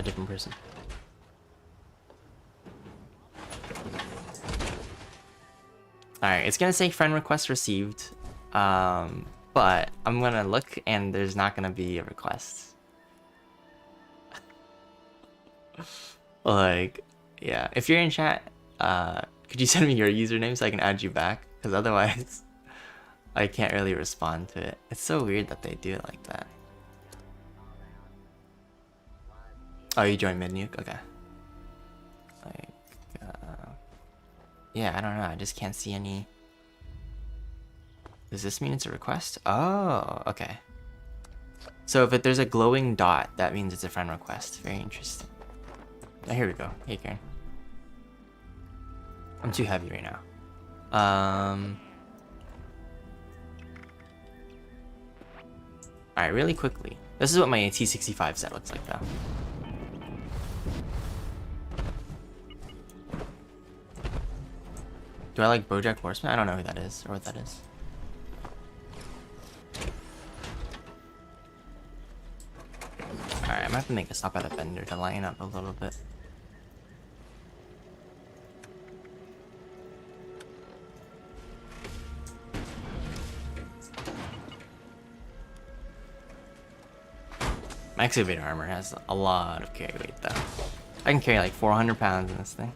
different person? Alright, it's gonna say friend request received. But I'm gonna look and there's not gonna be a request. Like, yeah. If you're in chat, could you send me your username so I can add you back? Because otherwise I can't really respond to it. It's so weird that they do it like that. Oh, you joined mid-nuke? Okay. Like, yeah, I don't know. I just can't see any... Does this mean it's a request? Oh, okay. So if there's a glowing dot, that means it's a friend request. Very interesting. Oh, here we go. Hey, Karen. I'm too heavy right now. Alright, really quickly. This is what my T65 set looks like, though. Do I like Bojack Horseman? I don't know who that is, or what that is. Alright, I'm gonna have to make a stop at a vendor to line up a little bit. My excavator armor has a lot of carry weight though. I can carry like 400 pounds in this thing.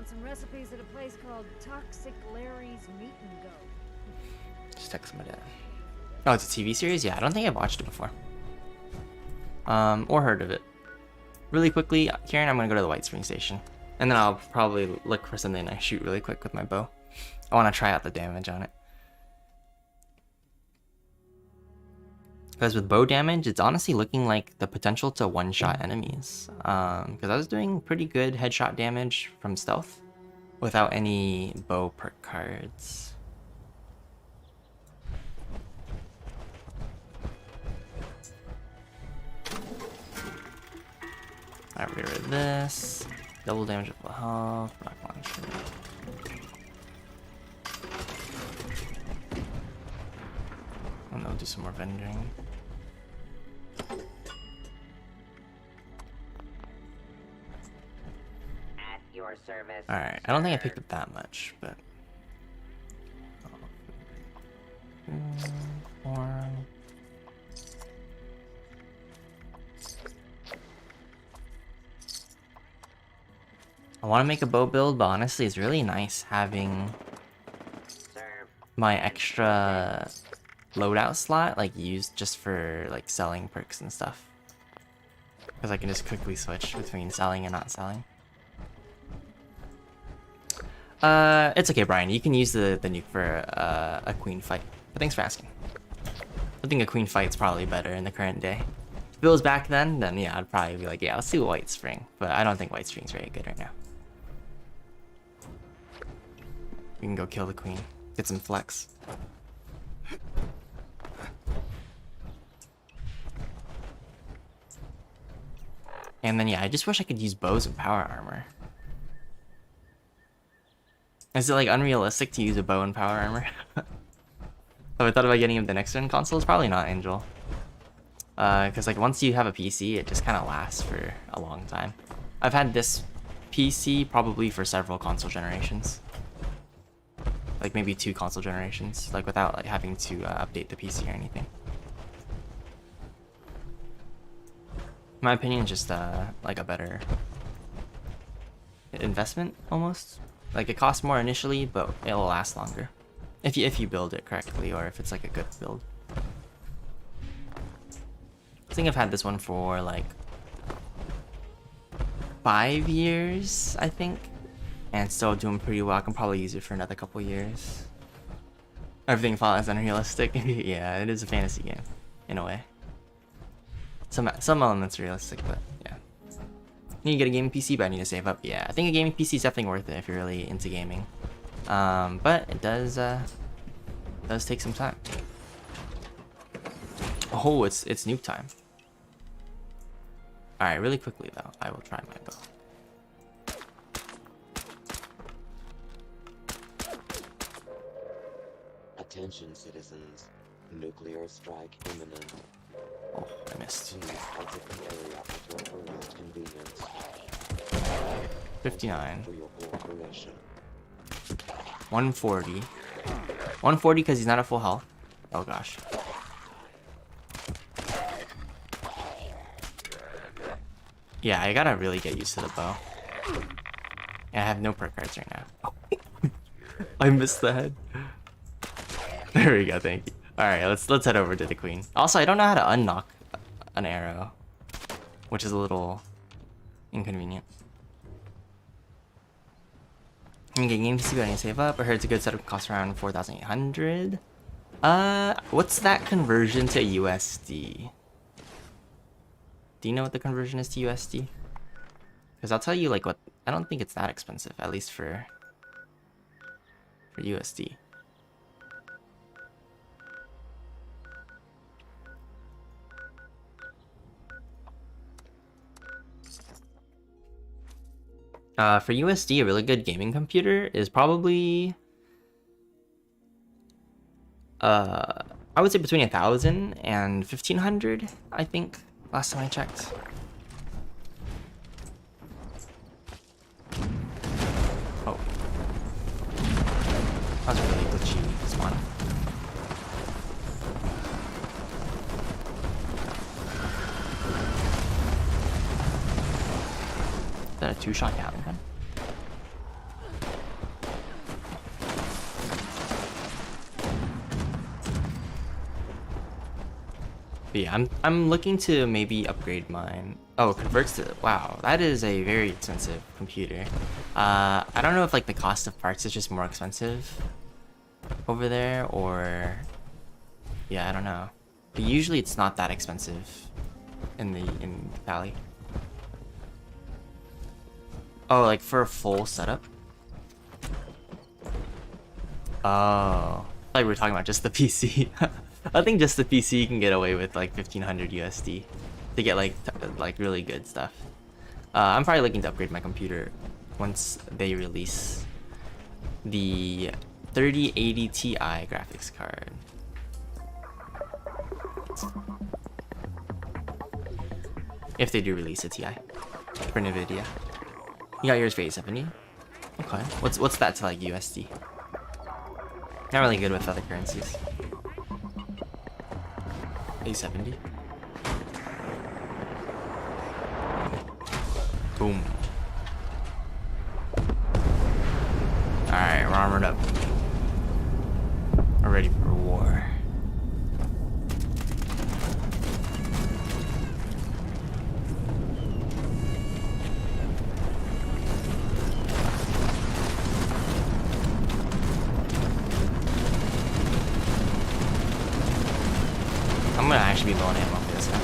Some recipes at a place called Toxic Larry's Meat and Go. Just text somebody that. Oh, it's a TV series? Yeah, I don't think I've watched it before. Or heard of it. Really quickly, Kieran, I'm gonna go to the White Spring Station. And then I'll probably look for something I shoot really quick with my bow. I want to try out the damage on it. Because with bow damage, it's honestly looking like the potential to one-shot enemies. Because I was doing pretty good headshot damage from stealth without any bow perk cards. Alright, we're rid of this. Double damage with full health. Rock launcher. And I'll do some more vending. At your service. Alright, I don't think I picked up that much, but... Horn. I want to make a bow build, but honestly, it's really nice having my extra loadout slot like used just for like selling perks and stuff, because I can just quickly switch between selling and not selling. It's okay, Brian. You can use the nuke for a queen fight. But thanks for asking. I think a queen fight's probably better in the current day. If it was back then yeah, I'd probably be like, yeah, let's do White Spring. But I don't think White Spring's very good right now. We can go kill the queen. Get some flex. And then yeah, I just wish I could use bows and power armor. Is it like unrealistic to use a bow and power armor? So I thought about getting the next gen console. It's probably not Angel. Because like once you have a PC, it just kind of lasts for a long time. I've had this PC probably for several console generations. Like maybe 2 console generations, like without like having to update the PC or anything. my opinion, just like a better investment almost. Like it costs more initially, but it'll last longer if you build it correctly, or if it's like a good build. I think I've had this one for like 5 years, I think, and still doing pretty well. I can probably use it for another couple years. Everything follows unrealistic. Yeah, it is a fantasy game in a way. Some elements are realistic, but yeah. Need to get a gaming PC, but I need to save up. Yeah, I think a gaming PC is definitely worth it if you're really into gaming. But it does take some time. Oh, it's nuke time. All right, really quickly though, I will try my bow. Attention, citizens. Nuclear strike imminent. Oh, I missed. Please exit the area at your earliest convenience. 59. For your cooperation. 140. 140 because he's not at full health. Oh gosh. Yeah, I gotta really get used to the bow. Yeah, I have no perk cards right now. Oh. I missed the head. There we go, thank you. Alright, let's head over to the queen. Also, I don't know how to unlock an arrow, which is a little inconvenient. I'm getting game to see what I need to save up. I heard it's a good setup, costs around 4,800. What's that conversion to USD? Do you know what the conversion is to USD? Because I'll tell you like what, I don't think it's that expensive, at least for USD. For USD, a really good gaming computer is probably, I would say between 1,000 and 1,500, I think, last time I checked. Oh. That was a really glitchy spawn. Is that a two-shot down gun? But yeah, I'm looking to maybe upgrade mine. Oh, it converts to, wow, that is a very expensive computer. I don't know if like the cost of parts is just more expensive over there, or yeah, I don't know. But usually it's not that expensive in Valley. Oh, like for a full setup? Oh, I thought we were talking about just the PC. I think just the PC can get away with like 1,500 USD to get like really good stuff. I'm probably looking to upgrade my computer once they release the 3080 Ti graphics card. If they do release a Ti for NVIDIA. You got yours for 870? Okay. What's that to like USD? Not really good with other currencies. 870. Boom. Alright, we're armored up. We're ready for war. I'm gonna actually be low on ammo for this guy.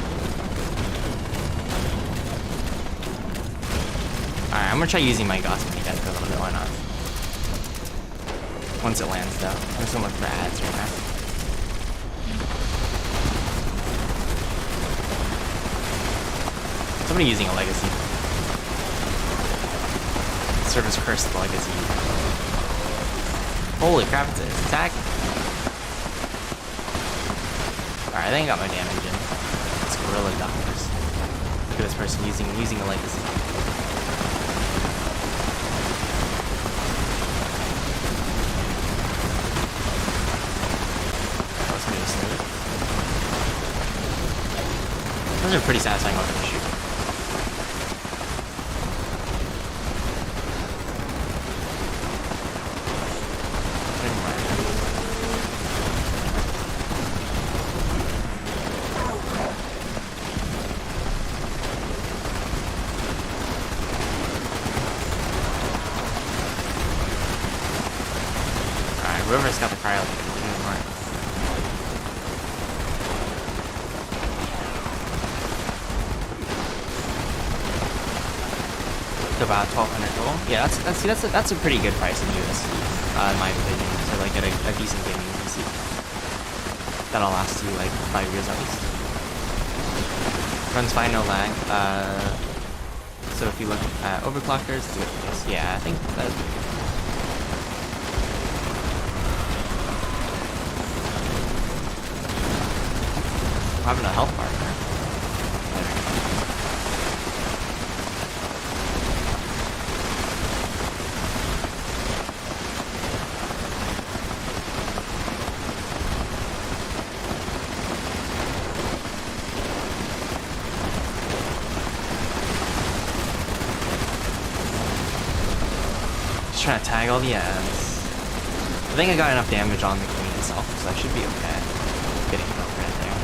Alright, I'm gonna try using my Gauss minigun for a little bit, why not? Once it lands though. I'm just gonna look for ads right now. Somebody using a legacy. Service cursed the legacy. Holy crap, it's attack. Alright, I think I got my damage in. It's gorilla doctors. Look at this person using a legacy. Oh, it's gonna be smooth. Those are pretty satisfying weapons to shoot. whoever's got the cryo is doing smart. It's about 1,200 total. Yeah, that's a pretty good price in USD, in my opinion, to like get a decent gaming PC. That'll last you like 5 years at least. Runs fine, no lag. So if you look at overclockers, it's good for this. Yeah, I think that's pretty good. Having a health bar there. Just trying to tag all the ads. I think I got enough damage on the queen itself, so I should be okay. Getting it over right there.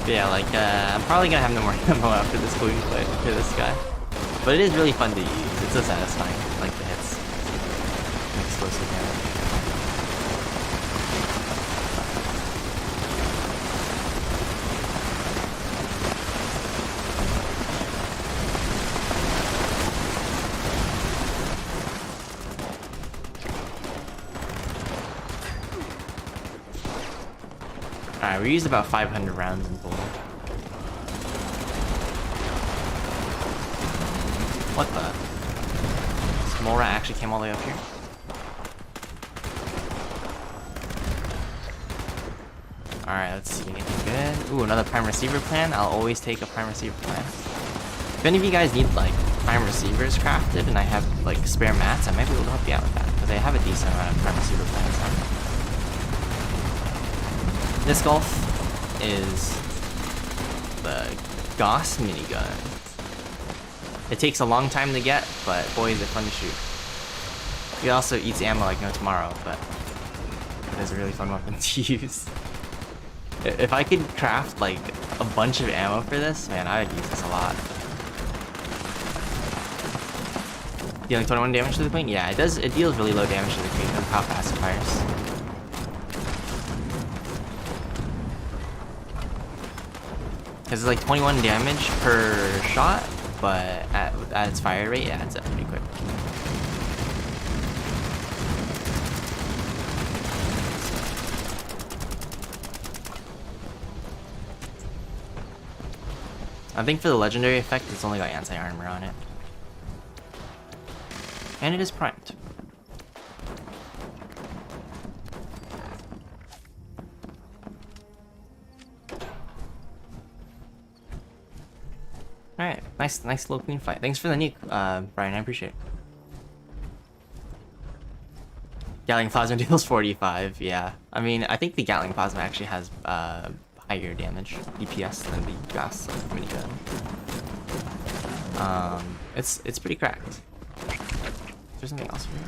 But yeah, like, I'm probably gonna have no more ammo after this queen play for this guy. But it is really fun to use. It's so satisfying, like the hits. And explosive damage. Alright, we used about 500 rounds in total. What the? This mole rat actually came all the way up here? Alright, let's see. Anything good? Ooh, another prime receiver plan. I'll always take a prime receiver plan. If any of you guys need, like, prime receivers crafted and I have, like, spare mats, I might be able to help you out with that. Because I have a decent amount of prime receiver plans on. This golf is the Gauss minigun. It takes a long time to get, but boy is it fun to shoot. It also eats ammo like no tomorrow, but it is a really fun weapon to use. If I could craft like a bunch of ammo for this, man, I would use this a lot. Dealing 21 damage to the queen? Yeah, it does. It deals really low damage to the queen with how fast it fires. Because it's like 21 damage per shot, but at its fire rate, it adds up pretty quick. I think for the legendary effect, it's only got anti-armor on it. And it is primed. Alright, nice little queen fight. Thanks for the nuke, Brian, I appreciate it. Gatling Plasma deals 45, yeah. I mean, I think the Gatling Plasma actually has higher damage, DPS, than the Gas minigun. It's pretty cracked. Is there something else for me?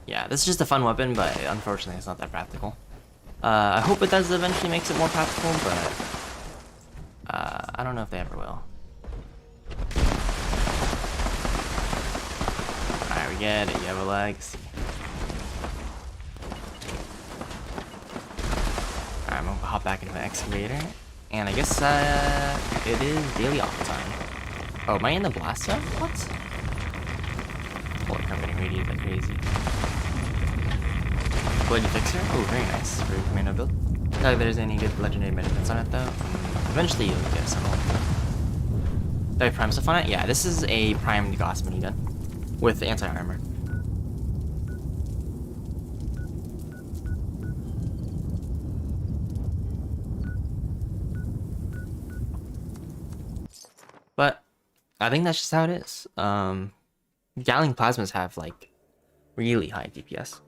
Yeah, this is just a fun weapon, but unfortunately it's not that practical. I hope it does eventually makes it more practical, but I don't know if they ever will. Alright, we get it. Yellow legs. Alright, I'm gonna hop back into the excavator. And I guess it is daily off time. Oh, am I in the blast zone? What? Holy crap, I'm getting radiated like crazy. Bloody Fixer? Oh, very nice for commando build. Not if there's any good legendary benefits on it though. Eventually you'll get some. Do I have prime stuff on it? Yeah, this is a primed Gauss minigun with anti-armor. But I think that's just how it is. Gatling plasmas have like really high DPS.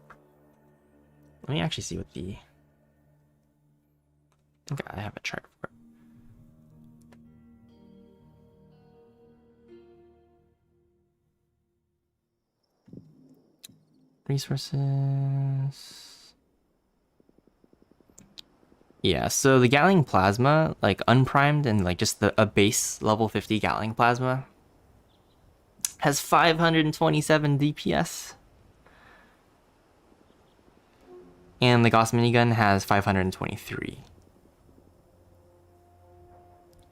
Let me actually see what the... I think I have a chart for it. Resources... Yeah, so the Gatling Plasma, like unprimed and like just a base level 50 Gatling Plasma, has 527 DPS. And the Gauss minigun has 523.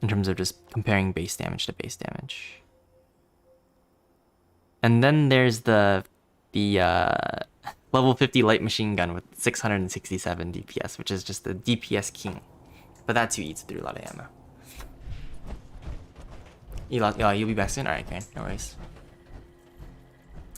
In terms of just comparing base damage to base damage. And then there's the level 50 light machine gun with 667 DPS, which is just the DPS king. But that too eats through a lot of ammo. You'll be back soon? Alright, Karen, no worries.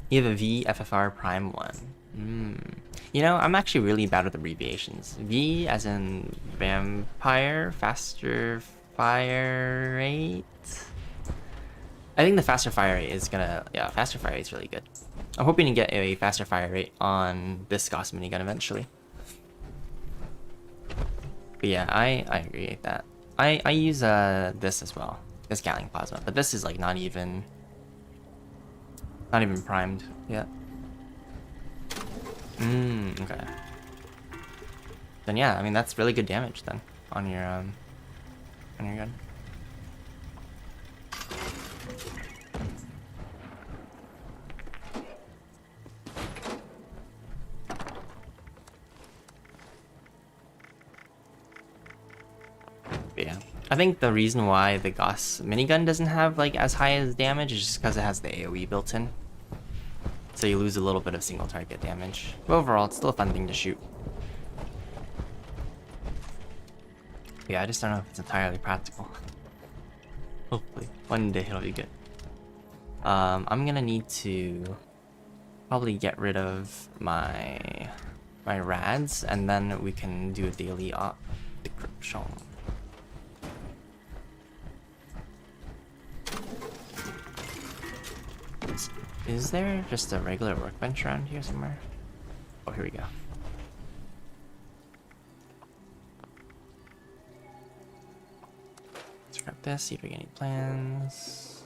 You have a V FFR Prime 1. You know, I'm actually really bad with abbreviations. V as in vampire, faster fire rate. I think the faster fire rate is gonna, yeah, faster fire rate is really good. I'm hoping to get a faster fire rate on this Gauss minigun eventually. But yeah, I agree with that. I use this as well, this Gatling Plasma, but this is like not even primed yet. Okay. Then yeah, I mean that's really good damage then on your gun. But yeah, I think the reason why the Gauss minigun doesn't have like as high as damage is just because it has the AoE built in. So you lose a little bit of single target damage. But overall, it's still a fun thing to shoot. Yeah, I just don't know if it's entirely practical. Hopefully, one day it'll be good. I'm gonna need to probably get rid of my rads, and then we can do a daily op decryption. Is there just a regular workbench around here somewhere? Oh, here we go. Let's grab this, see if we get any plans.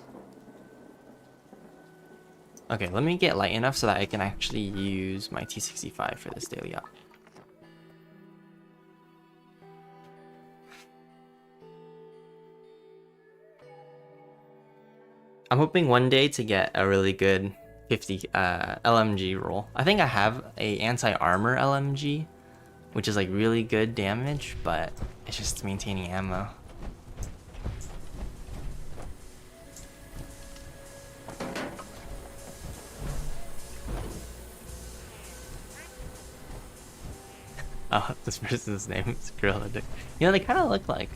Okay, let me get light enough so that I can actually use my T65 for this daily op. I'm hoping one day to get a really good 50 LMG roll. I think I have a anti-armor LMG, which is like really good damage, but it's just maintaining ammo. Oh, this person's name is Gorilla Dick. You know, they kind of look like...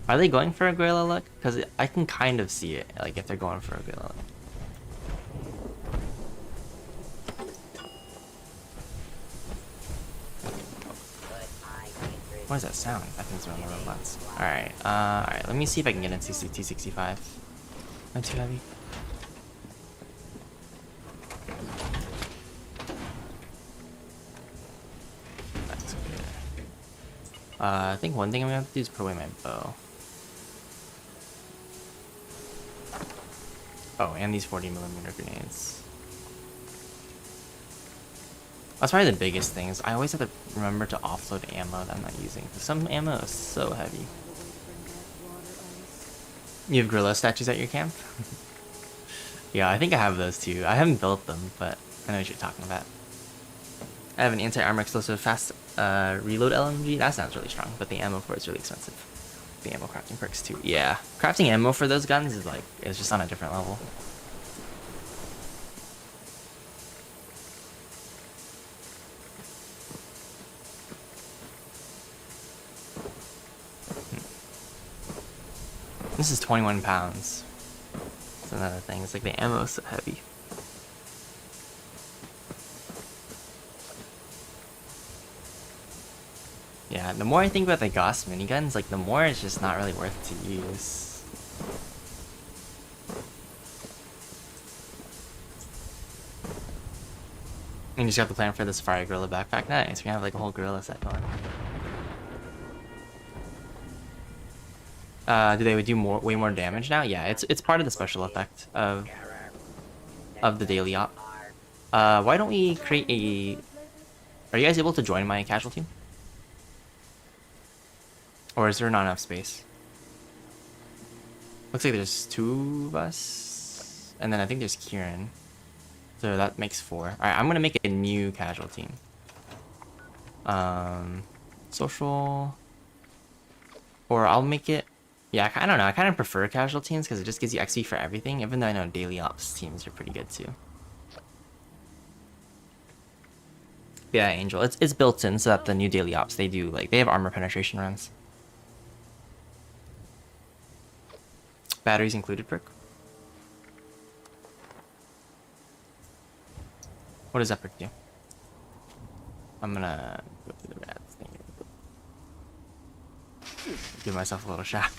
Are they going for a gorilla look? Because I can kind of see it, like if they're going for a gorilla look. What is that sound? I think it's one of the robots. Alright, let me see if I can get into T65. Not too heavy. That's good. I think one thing I'm gonna have to do is put away my bow. Oh, and these 40mm grenades. That's probably the biggest thing, is I always have to remember to offload ammo that I'm not using. Some ammo is so heavy. You have gorilla statues at your camp? Yeah, I think I have those too. I haven't built them, but I know what you're talking about. I have an anti-armor explosive fast reload LMG. That sounds really strong, but the ammo for it's really expensive. The ammo crafting perks too. Yeah, crafting ammo for those guns is like, it's just on a different level. This is 21 pounds. That's another thing. It's like the ammo is so heavy. Yeah, the more I think about the Gauss miniguns, like the more it's just not really worth to use. And you just got the plan for the Safari Gorilla backpack. Nice, we have like a whole gorilla set going. Do they do way more damage now? Yeah, it's part of the special effect of the daily op. Why don't we create a... Are you guys able to join my casual team? Or is there not enough space? Looks like there's 2 of us. And then I think there's Kieran. So that makes 4. Alright, I'm gonna make a new casual team. Social. Or I'll make it... Yeah, I don't know. I kind of prefer casual teams because it just gives you XP for everything. Even though I know daily ops teams are pretty good too. Yeah, Angel. It's built in so that the new daily ops, they have armor penetration runs. Batteries included perk. What does that perk do? I'm gonna go through the rats thing. Give myself a little shot.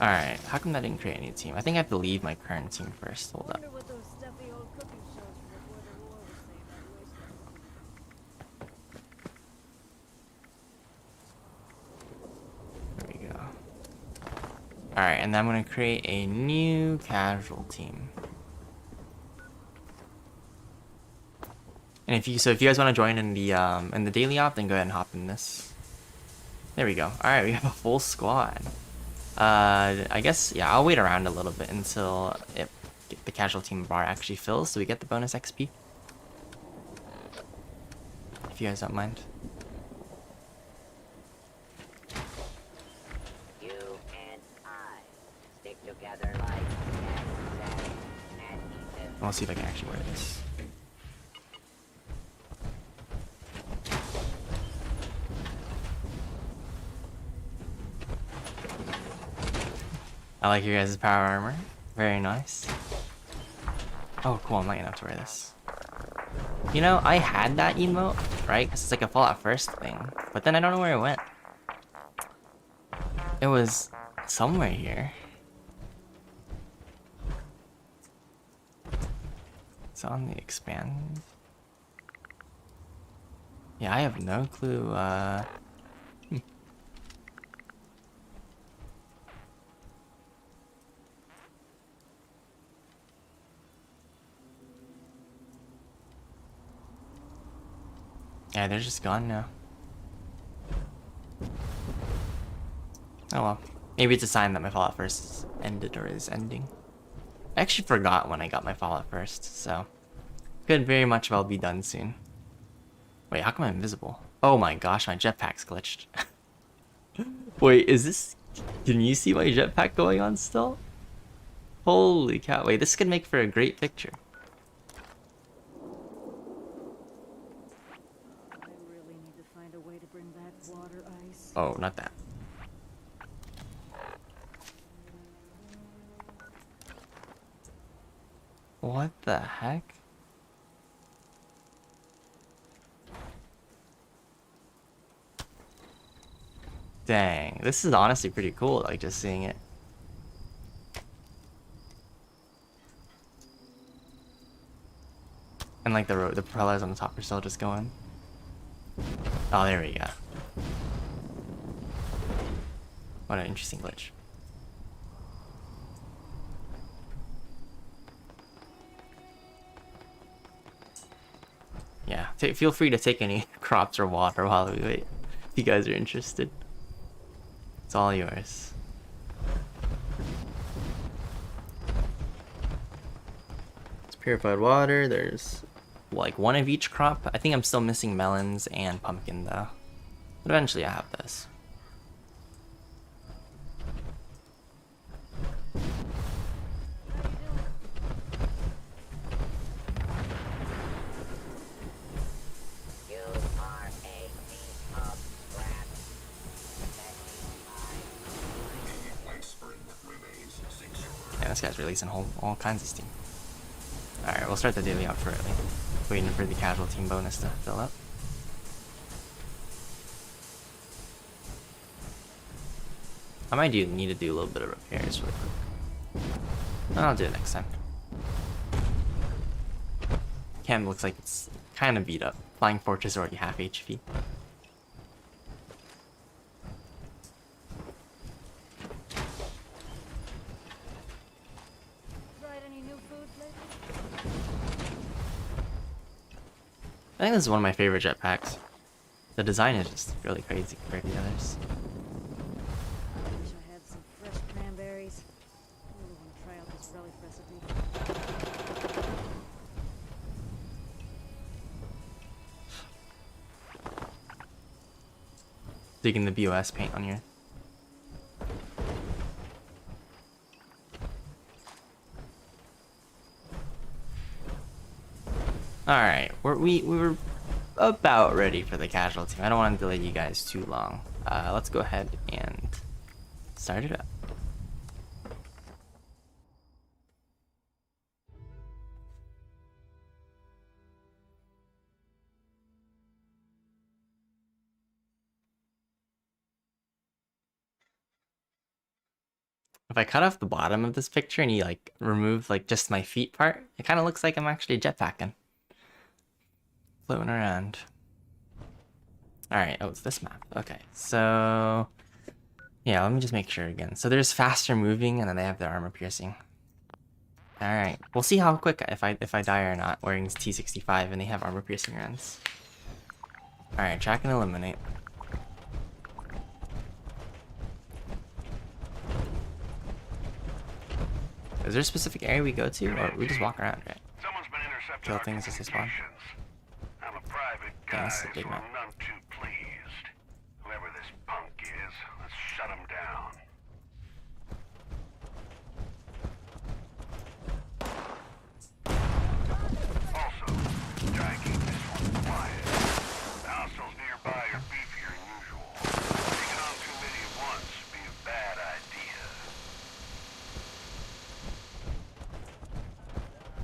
Alright, how come that didn't create a new team? I think I have to leave my current team first. Hold up. Wonder what those stuffy old cooking shows from before the war would say about wasteland. There we go. Alright, and then I'm gonna create a new casual team. And if you guys want to join in the daily op, then go ahead and hop in this. There we go. Alright, we have a full squad. I guess, yeah, I'll wait around a little bit until the casual team bar actually fills so we get the bonus XP. If you guys don't mind. You and I stick together like and adhesive. I'll see if I can actually wear this. I like your guys' power armor. Very nice. Oh, cool. I'm not gonna have to wear this. You know, I had that emote, right? Because it's like a Fallout First thing. But then I don't know where it went. It was somewhere here. It's on the expand. Yeah, I have no clue. Yeah, they're just gone now. Oh well. Maybe it's a sign that my Fallout First ended or is ending. I actually forgot when I got my Fallout First, so could very much well be done soon. Wait, how come I'm invisible? Oh my gosh, my jetpack's glitched. Wait, is this... Can you see my jetpack going on still? Holy cow. Wait, this could make for a great picture. I really need to find a way to bring back water ice. Oh, not that. What the heck? Dang, this is honestly pretty cool, like just seeing it. And like the propellers on the top are still just going. Oh, there we go. What an interesting glitch. Yeah, feel free to take any crops or water while we wait, if you guys are interested. It's all yours. It's purified water, there's like one of each crop. I think I'm still missing melons and pumpkin though. But eventually I have this. You are a piece of scrap. Yeah, this guy's releasing all kinds of steam. Alright, we'll start the daily out shortly. Waiting for the casual team bonus to fill up. I might need to do a little bit of repairs really quick. I'll do it next time. Cam looks like it's kind of beat up. Flying Fortress already half HP. Tried any new food lately? I think this is one of my favorite jetpacks. The design is just really crazy compared to the others. Wish I had some fresh cranberries. I really want to try out this relic recipe. Digging the BOS paint on here. Alright, we were about ready for the casual team. I don't want to delay you guys too long. Let's go ahead and start it up. If I cut off the bottom of this picture and you like remove like just my feet part, it kind of looks like I'm actually jetpacking. Floating around. Alright, oh, it's this map. Okay, so yeah, let me just make sure again. So there's faster moving and then they have their armor piercing. Alright, we'll see how quick if I die or not wearing T65 and they have armor piercing runs. Alright, track and eliminate. Is there a specific area we go to, or we just walk around, right? Someone's been intercepting Kill our things as they spawn. communications. I'm a private Yeah, guy, that's a big so map. I'm none too pleased. Whoever this punk is, let's shut him down. Also, try and keep this one quiet. The hostiles nearby are beefier than usual. Taking on too many at once would be a bad idea.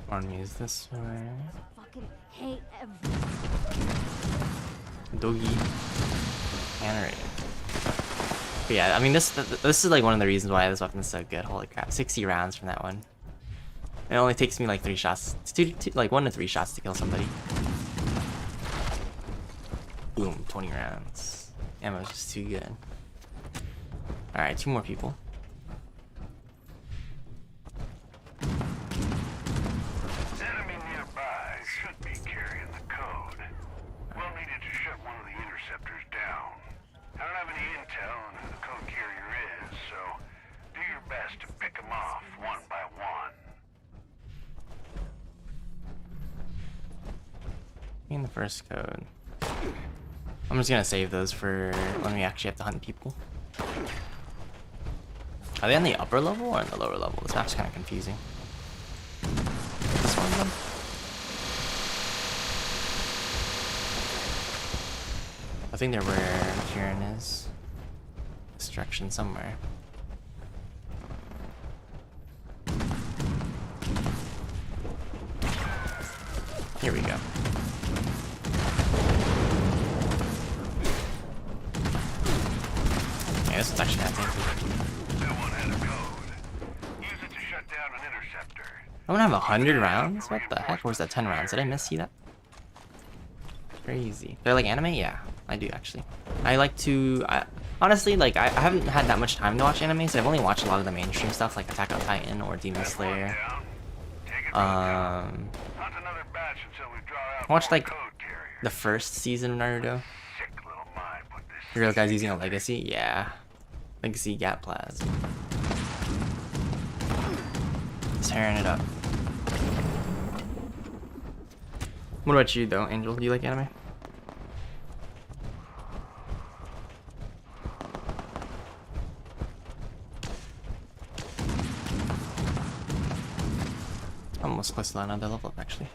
Want to use this way? Fucking hate everything. Doggy. Animated. But yeah, I mean this is like one of the reasons why this weapon is so good. Holy crap, 60 rounds from that one. It only takes me like 3 shots, like 1 to 3 shots to kill somebody. Boom, 20 rounds. Ammo's just too good. Alright, 2 more people. Enemy nearby should be carrying the code. We'll need it to shut one of the interceptors down. I don't have any intel on who the code carrier is, so do your best to pick them off one by one. In the first code. I'm just gonna save those for when we actually have to hunt people. Are they on the upper level or on the lower level? This map's kind of confusing. This one of them? I think they're where Kieran is. Destruction somewhere. Here we go. Yeah, this is actually happening. That one had a code. Use it to shut down an interceptor. I want to have 100 rounds? What the heck? Or was that 10 rounds? Did I miss that? Crazy. They're like anime? Yeah, I do actually. I like to... honestly, like, I haven't had that much time to watch anime, so I've only watched a lot of the mainstream stuff, like Attack on Titan or Demon Slayer. Down. Take it Um, Hunt another batch until we draw out I watched, more like, code carrier. the first season of Naruto. Sick little mind put this The real guy's using a legacy? Yeah. Legacy Gap Plasma. Tearing it up. What about you though, Angel? Do you like anime? I'm almost close to another level up actually.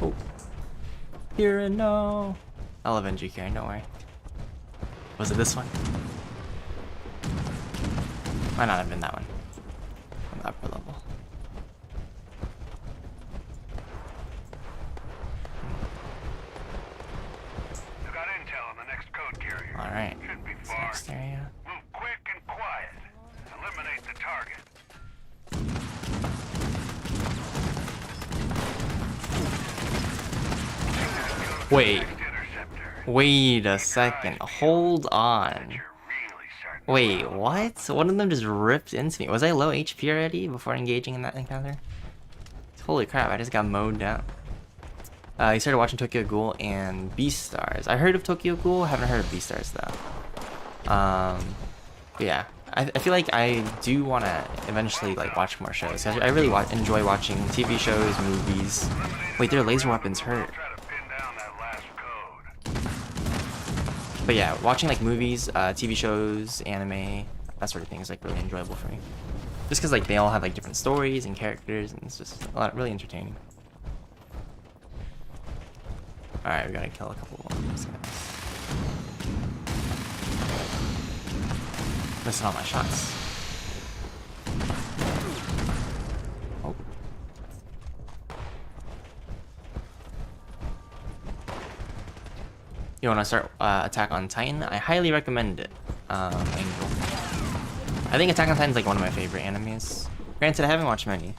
Oh. Kieran, no. I'll avenge you, Kieran, don't worry. Was it this one? Might not have been that one. On the upper level. You got intel on the next code carrier. Alright. Shouldn't be This far. next area. Move quick and quiet. Eliminate the target. Wait. Next interceptor. Wait a second. Hold on. You're really starting. Wait, what? One of them just ripped into me. Was I low HP already before engaging in that encounter? Holy crap, I just got mowed down. He started watching Tokyo Ghoul and Beastars. I heard of Tokyo Ghoul, haven't heard of Beastars though. But yeah, I feel like I do want to eventually like watch more shows. I really enjoy watching TV shows, movies. Wait, their laser weapons hurt. Try to pin down that last code. But yeah, watching like movies, TV shows, anime, that sort of thing is like really enjoyable for me. Just because like they all have like different stories and characters, and it's just a lot really entertaining. All right, we gotta kill a couple of these guys. Missing all my shots. Oh. You want to start Attack on Titan? I highly recommend it. Angel. I think Attack on Titan is like one of my favorite animes. Granted, I haven't watched many,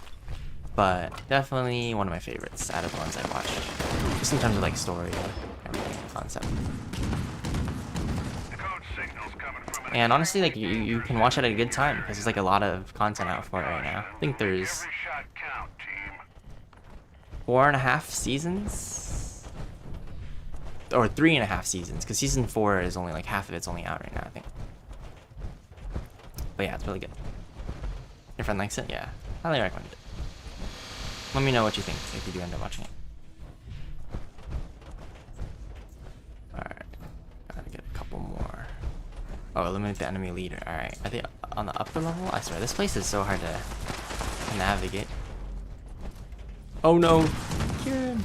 but definitely one of my favorites out of the ones I've watched. Just in terms of like story and concept. The code signal's coming from an And honestly, like you can watch it at a good time because there's like a lot of content out for it right now. I think there's every shot count, team. 4.5 seasons, or 3.5 seasons, because season 4 is only like half of it's only out right now, I think. But yeah, it's really good. Your friend likes it? Yeah, highly recommend it. Let me know what you think if you do end up watching it. Alright, gotta get a couple more. Oh, eliminate the enemy leader. Alright, are they on the upper level? I swear, this place is so hard to navigate. Oh no! Kieran!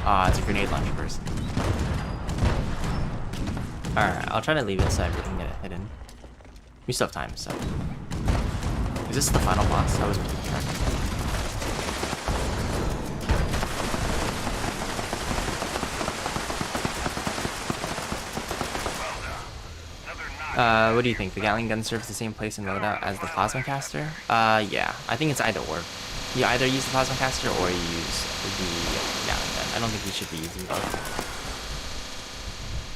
Ah, it's a grenade launcher person. Alright, I'll try to leave it so everything can get hidden. We still have time, so. Is this the final boss? I was keeping track. What do you think? The Gatling gun serves the same place in loadout as the plasma caster? Yeah. I think it's either or. You either use the plasma caster or you use the Gatling gun. I don't think you should be using both.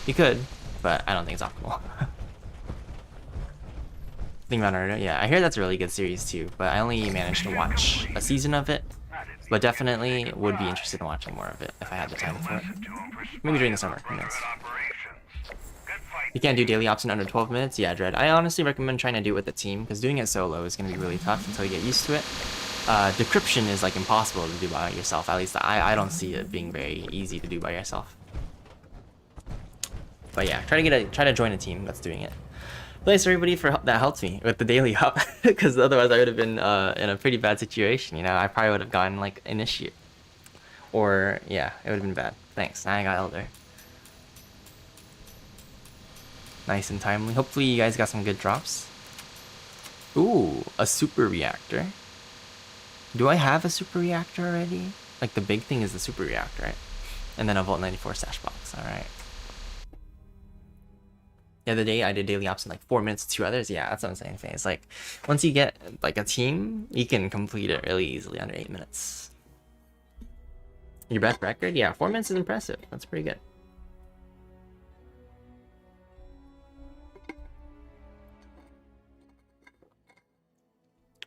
You could, but I don't think it's optimal. Think about Naruto? Yeah, I hear that's a really good series too, but I only managed to watch a season of it. But definitely would be interested in watching more of it if I had the time for it. Maybe during the summer, who knows. You can't do daily ops in under 12 minutes? Yeah, Dread. I honestly recommend trying to do it with a team, because doing it solo is going to be really tough until you get used to it. Decryption is like impossible to do by yourself. At least I don't see it being very easy to do by yourself. But yeah, try to join a team that's doing it. Thanks everybody for that helped me with the daily up, because otherwise I would have been in a pretty bad situation. You know, I probably would have gotten like initiate, or yeah, it would have been bad. Thanks. Now I got Elder. Nice and timely. Hopefully you guys got some good drops. Ooh, a super reactor. Do I have a super reactor already? Like the big thing is the super reactor, right? And then a Volt 94 stash box. All right. The other day I did daily ops in like 4 minutes with 2 others. Yeah, that's what I'm saying. It's like once you get like a team, you can complete it really easily under 8 minutes. Your best record? Yeah, 4 minutes is impressive. That's pretty good.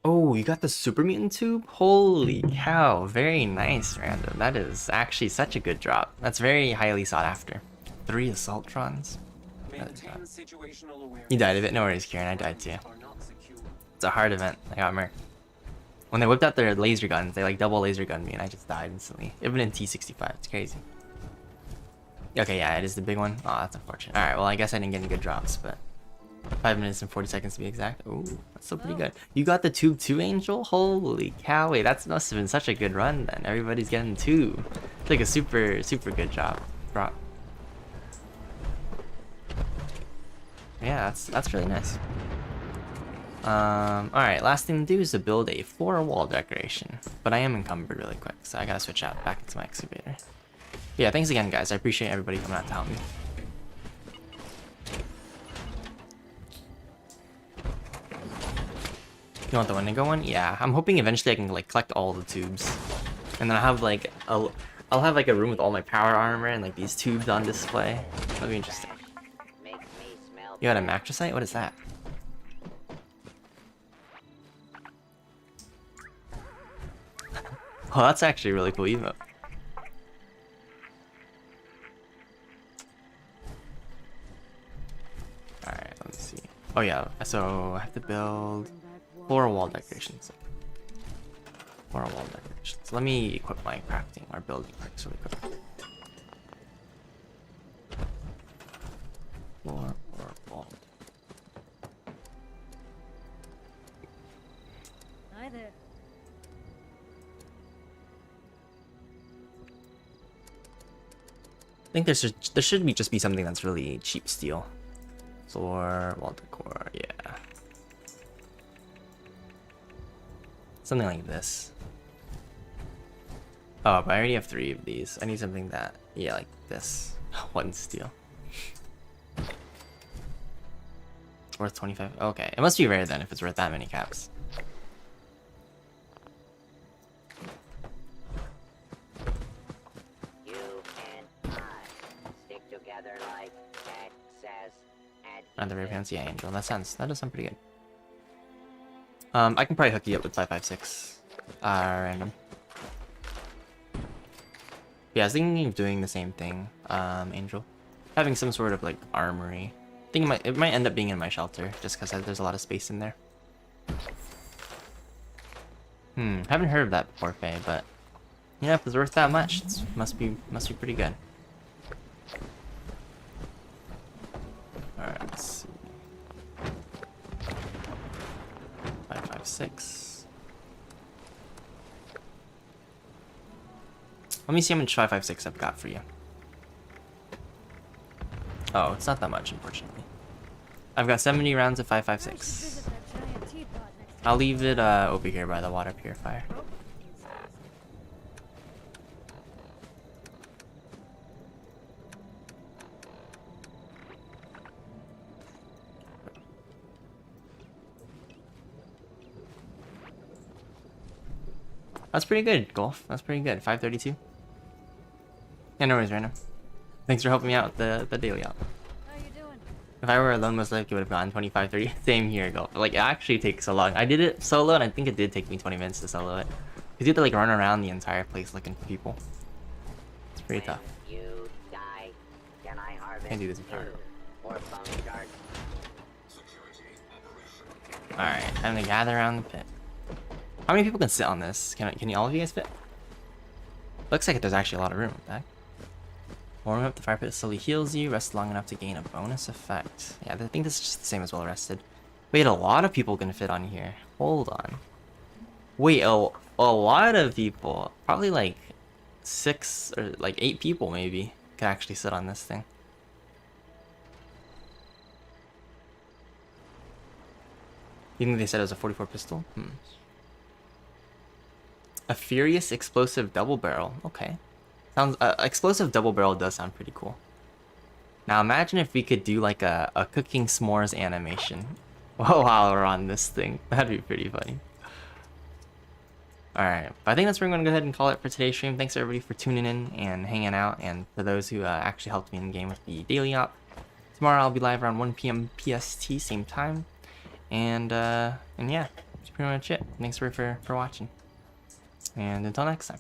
Oh, you got the super mutant tube? Holy cow, very nice, Random. That is actually such a good drop. That's very highly sought after. 3 Assaultrons. You died of it? No worries, Kieran. I died too. It's a hard event. I got murked. When they whipped out their laser guns, they like double laser gunned me and I just died instantly. Even in T65, it's crazy. Okay, yeah, it is the big one. Oh, that's unfortunate. Alright, well I guess I didn't get any good drops, but 5 minutes and 40 seconds to be exact. Ooh, that's still pretty good. You got the tube 2, Angel? Holy cow, wait, that must have been such a good run then. Everybody's getting 2. It's like a super good job. Drop. Yeah, that's really nice. Alright, last thing to do is to build a 4 wall decoration. But I am encumbered really quick, so I gotta switch out back into my excavator. Yeah, thanks again, guys. I appreciate everybody coming out to help me. You want the Wendigo one? Yeah, I'm hoping eventually I can like collect all the tubes, and then I'll have like a room with all my power armor and like these tubes on display. That'll be interesting. Makes me smell You got a macrosite? What is that? Well, that's actually a really cool emote. Alright, let me see. Oh yeah, so I have to build floor wall decorations. Floor wall decorations. Let me equip my crafting or building parts really quick. Floor or wall. Hi there. I think there should be just be something that's really cheap steel. Floor, wall decor, yeah. Something like this. Oh, but I already have 3 of these. I need something that, yeah, like this. 1 steel. Worth 25. Okay, it must be rare then if it's worth that many caps. You and I stick together like excess and And the rare pants, yeah, Angel. That does sound pretty good. I can probably hook you up with 556. Random. Yeah, I was thinking of doing the same thing, Angel. Having some sort of like armory. I think it might end up being in my shelter, just because there's a lot of space in there. Haven't heard of that before, Faye, but yeah, if it's worth that much, it must be pretty good. Alright, let's see. 556. Let me see how much 556 I've got for you. Oh, it's not that much, unfortunately. I've got 70 rounds of 556. Visit that giant teapot next time. I'll leave it over here by the water purifier. That's pretty good, Golf. That's pretty good. 532. Yeah, no worries, Random. Thanks for helping me out with the daily op. How you doing? If I were alone, most likely would have gone 25, 30. Same here, Golf. Like, it actually takes so long. I did it solo, and I think it did take me 20 minutes to solo it. Because you have to, like, run around the entire place looking for people. It's pretty tough. you die, can I harvest Can't do this in front. or bone shards? Alright, time to gather around the pit. How many people can sit on this? Can all of you guys fit? Looks like there's actually a lot of room with that. Warming up the fire pit slowly heals you. Rest long enough to gain a bonus effect. Yeah, I think this is just the same as well rested. Wait, a lot of people can fit on here. Hold on. Wait, a lot of people. Probably like 6 or like 8 people maybe can actually sit on this thing. You think they said it was a 44 pistol? A furious explosive double barrel. Okay. Sounds explosive double barrel does sound pretty cool. Now imagine if we could do like a cooking s'mores animation while we're on this thing. That'd be pretty funny. Alright, but I think that's where I'm going to go ahead and call it for today's stream. Thanks everybody for tuning in and hanging out, and for those who actually helped me in the game with the daily op. Tomorrow I'll be live around 1 PM PST, same time. And yeah, that's pretty much it. Thanks for watching. And until next time.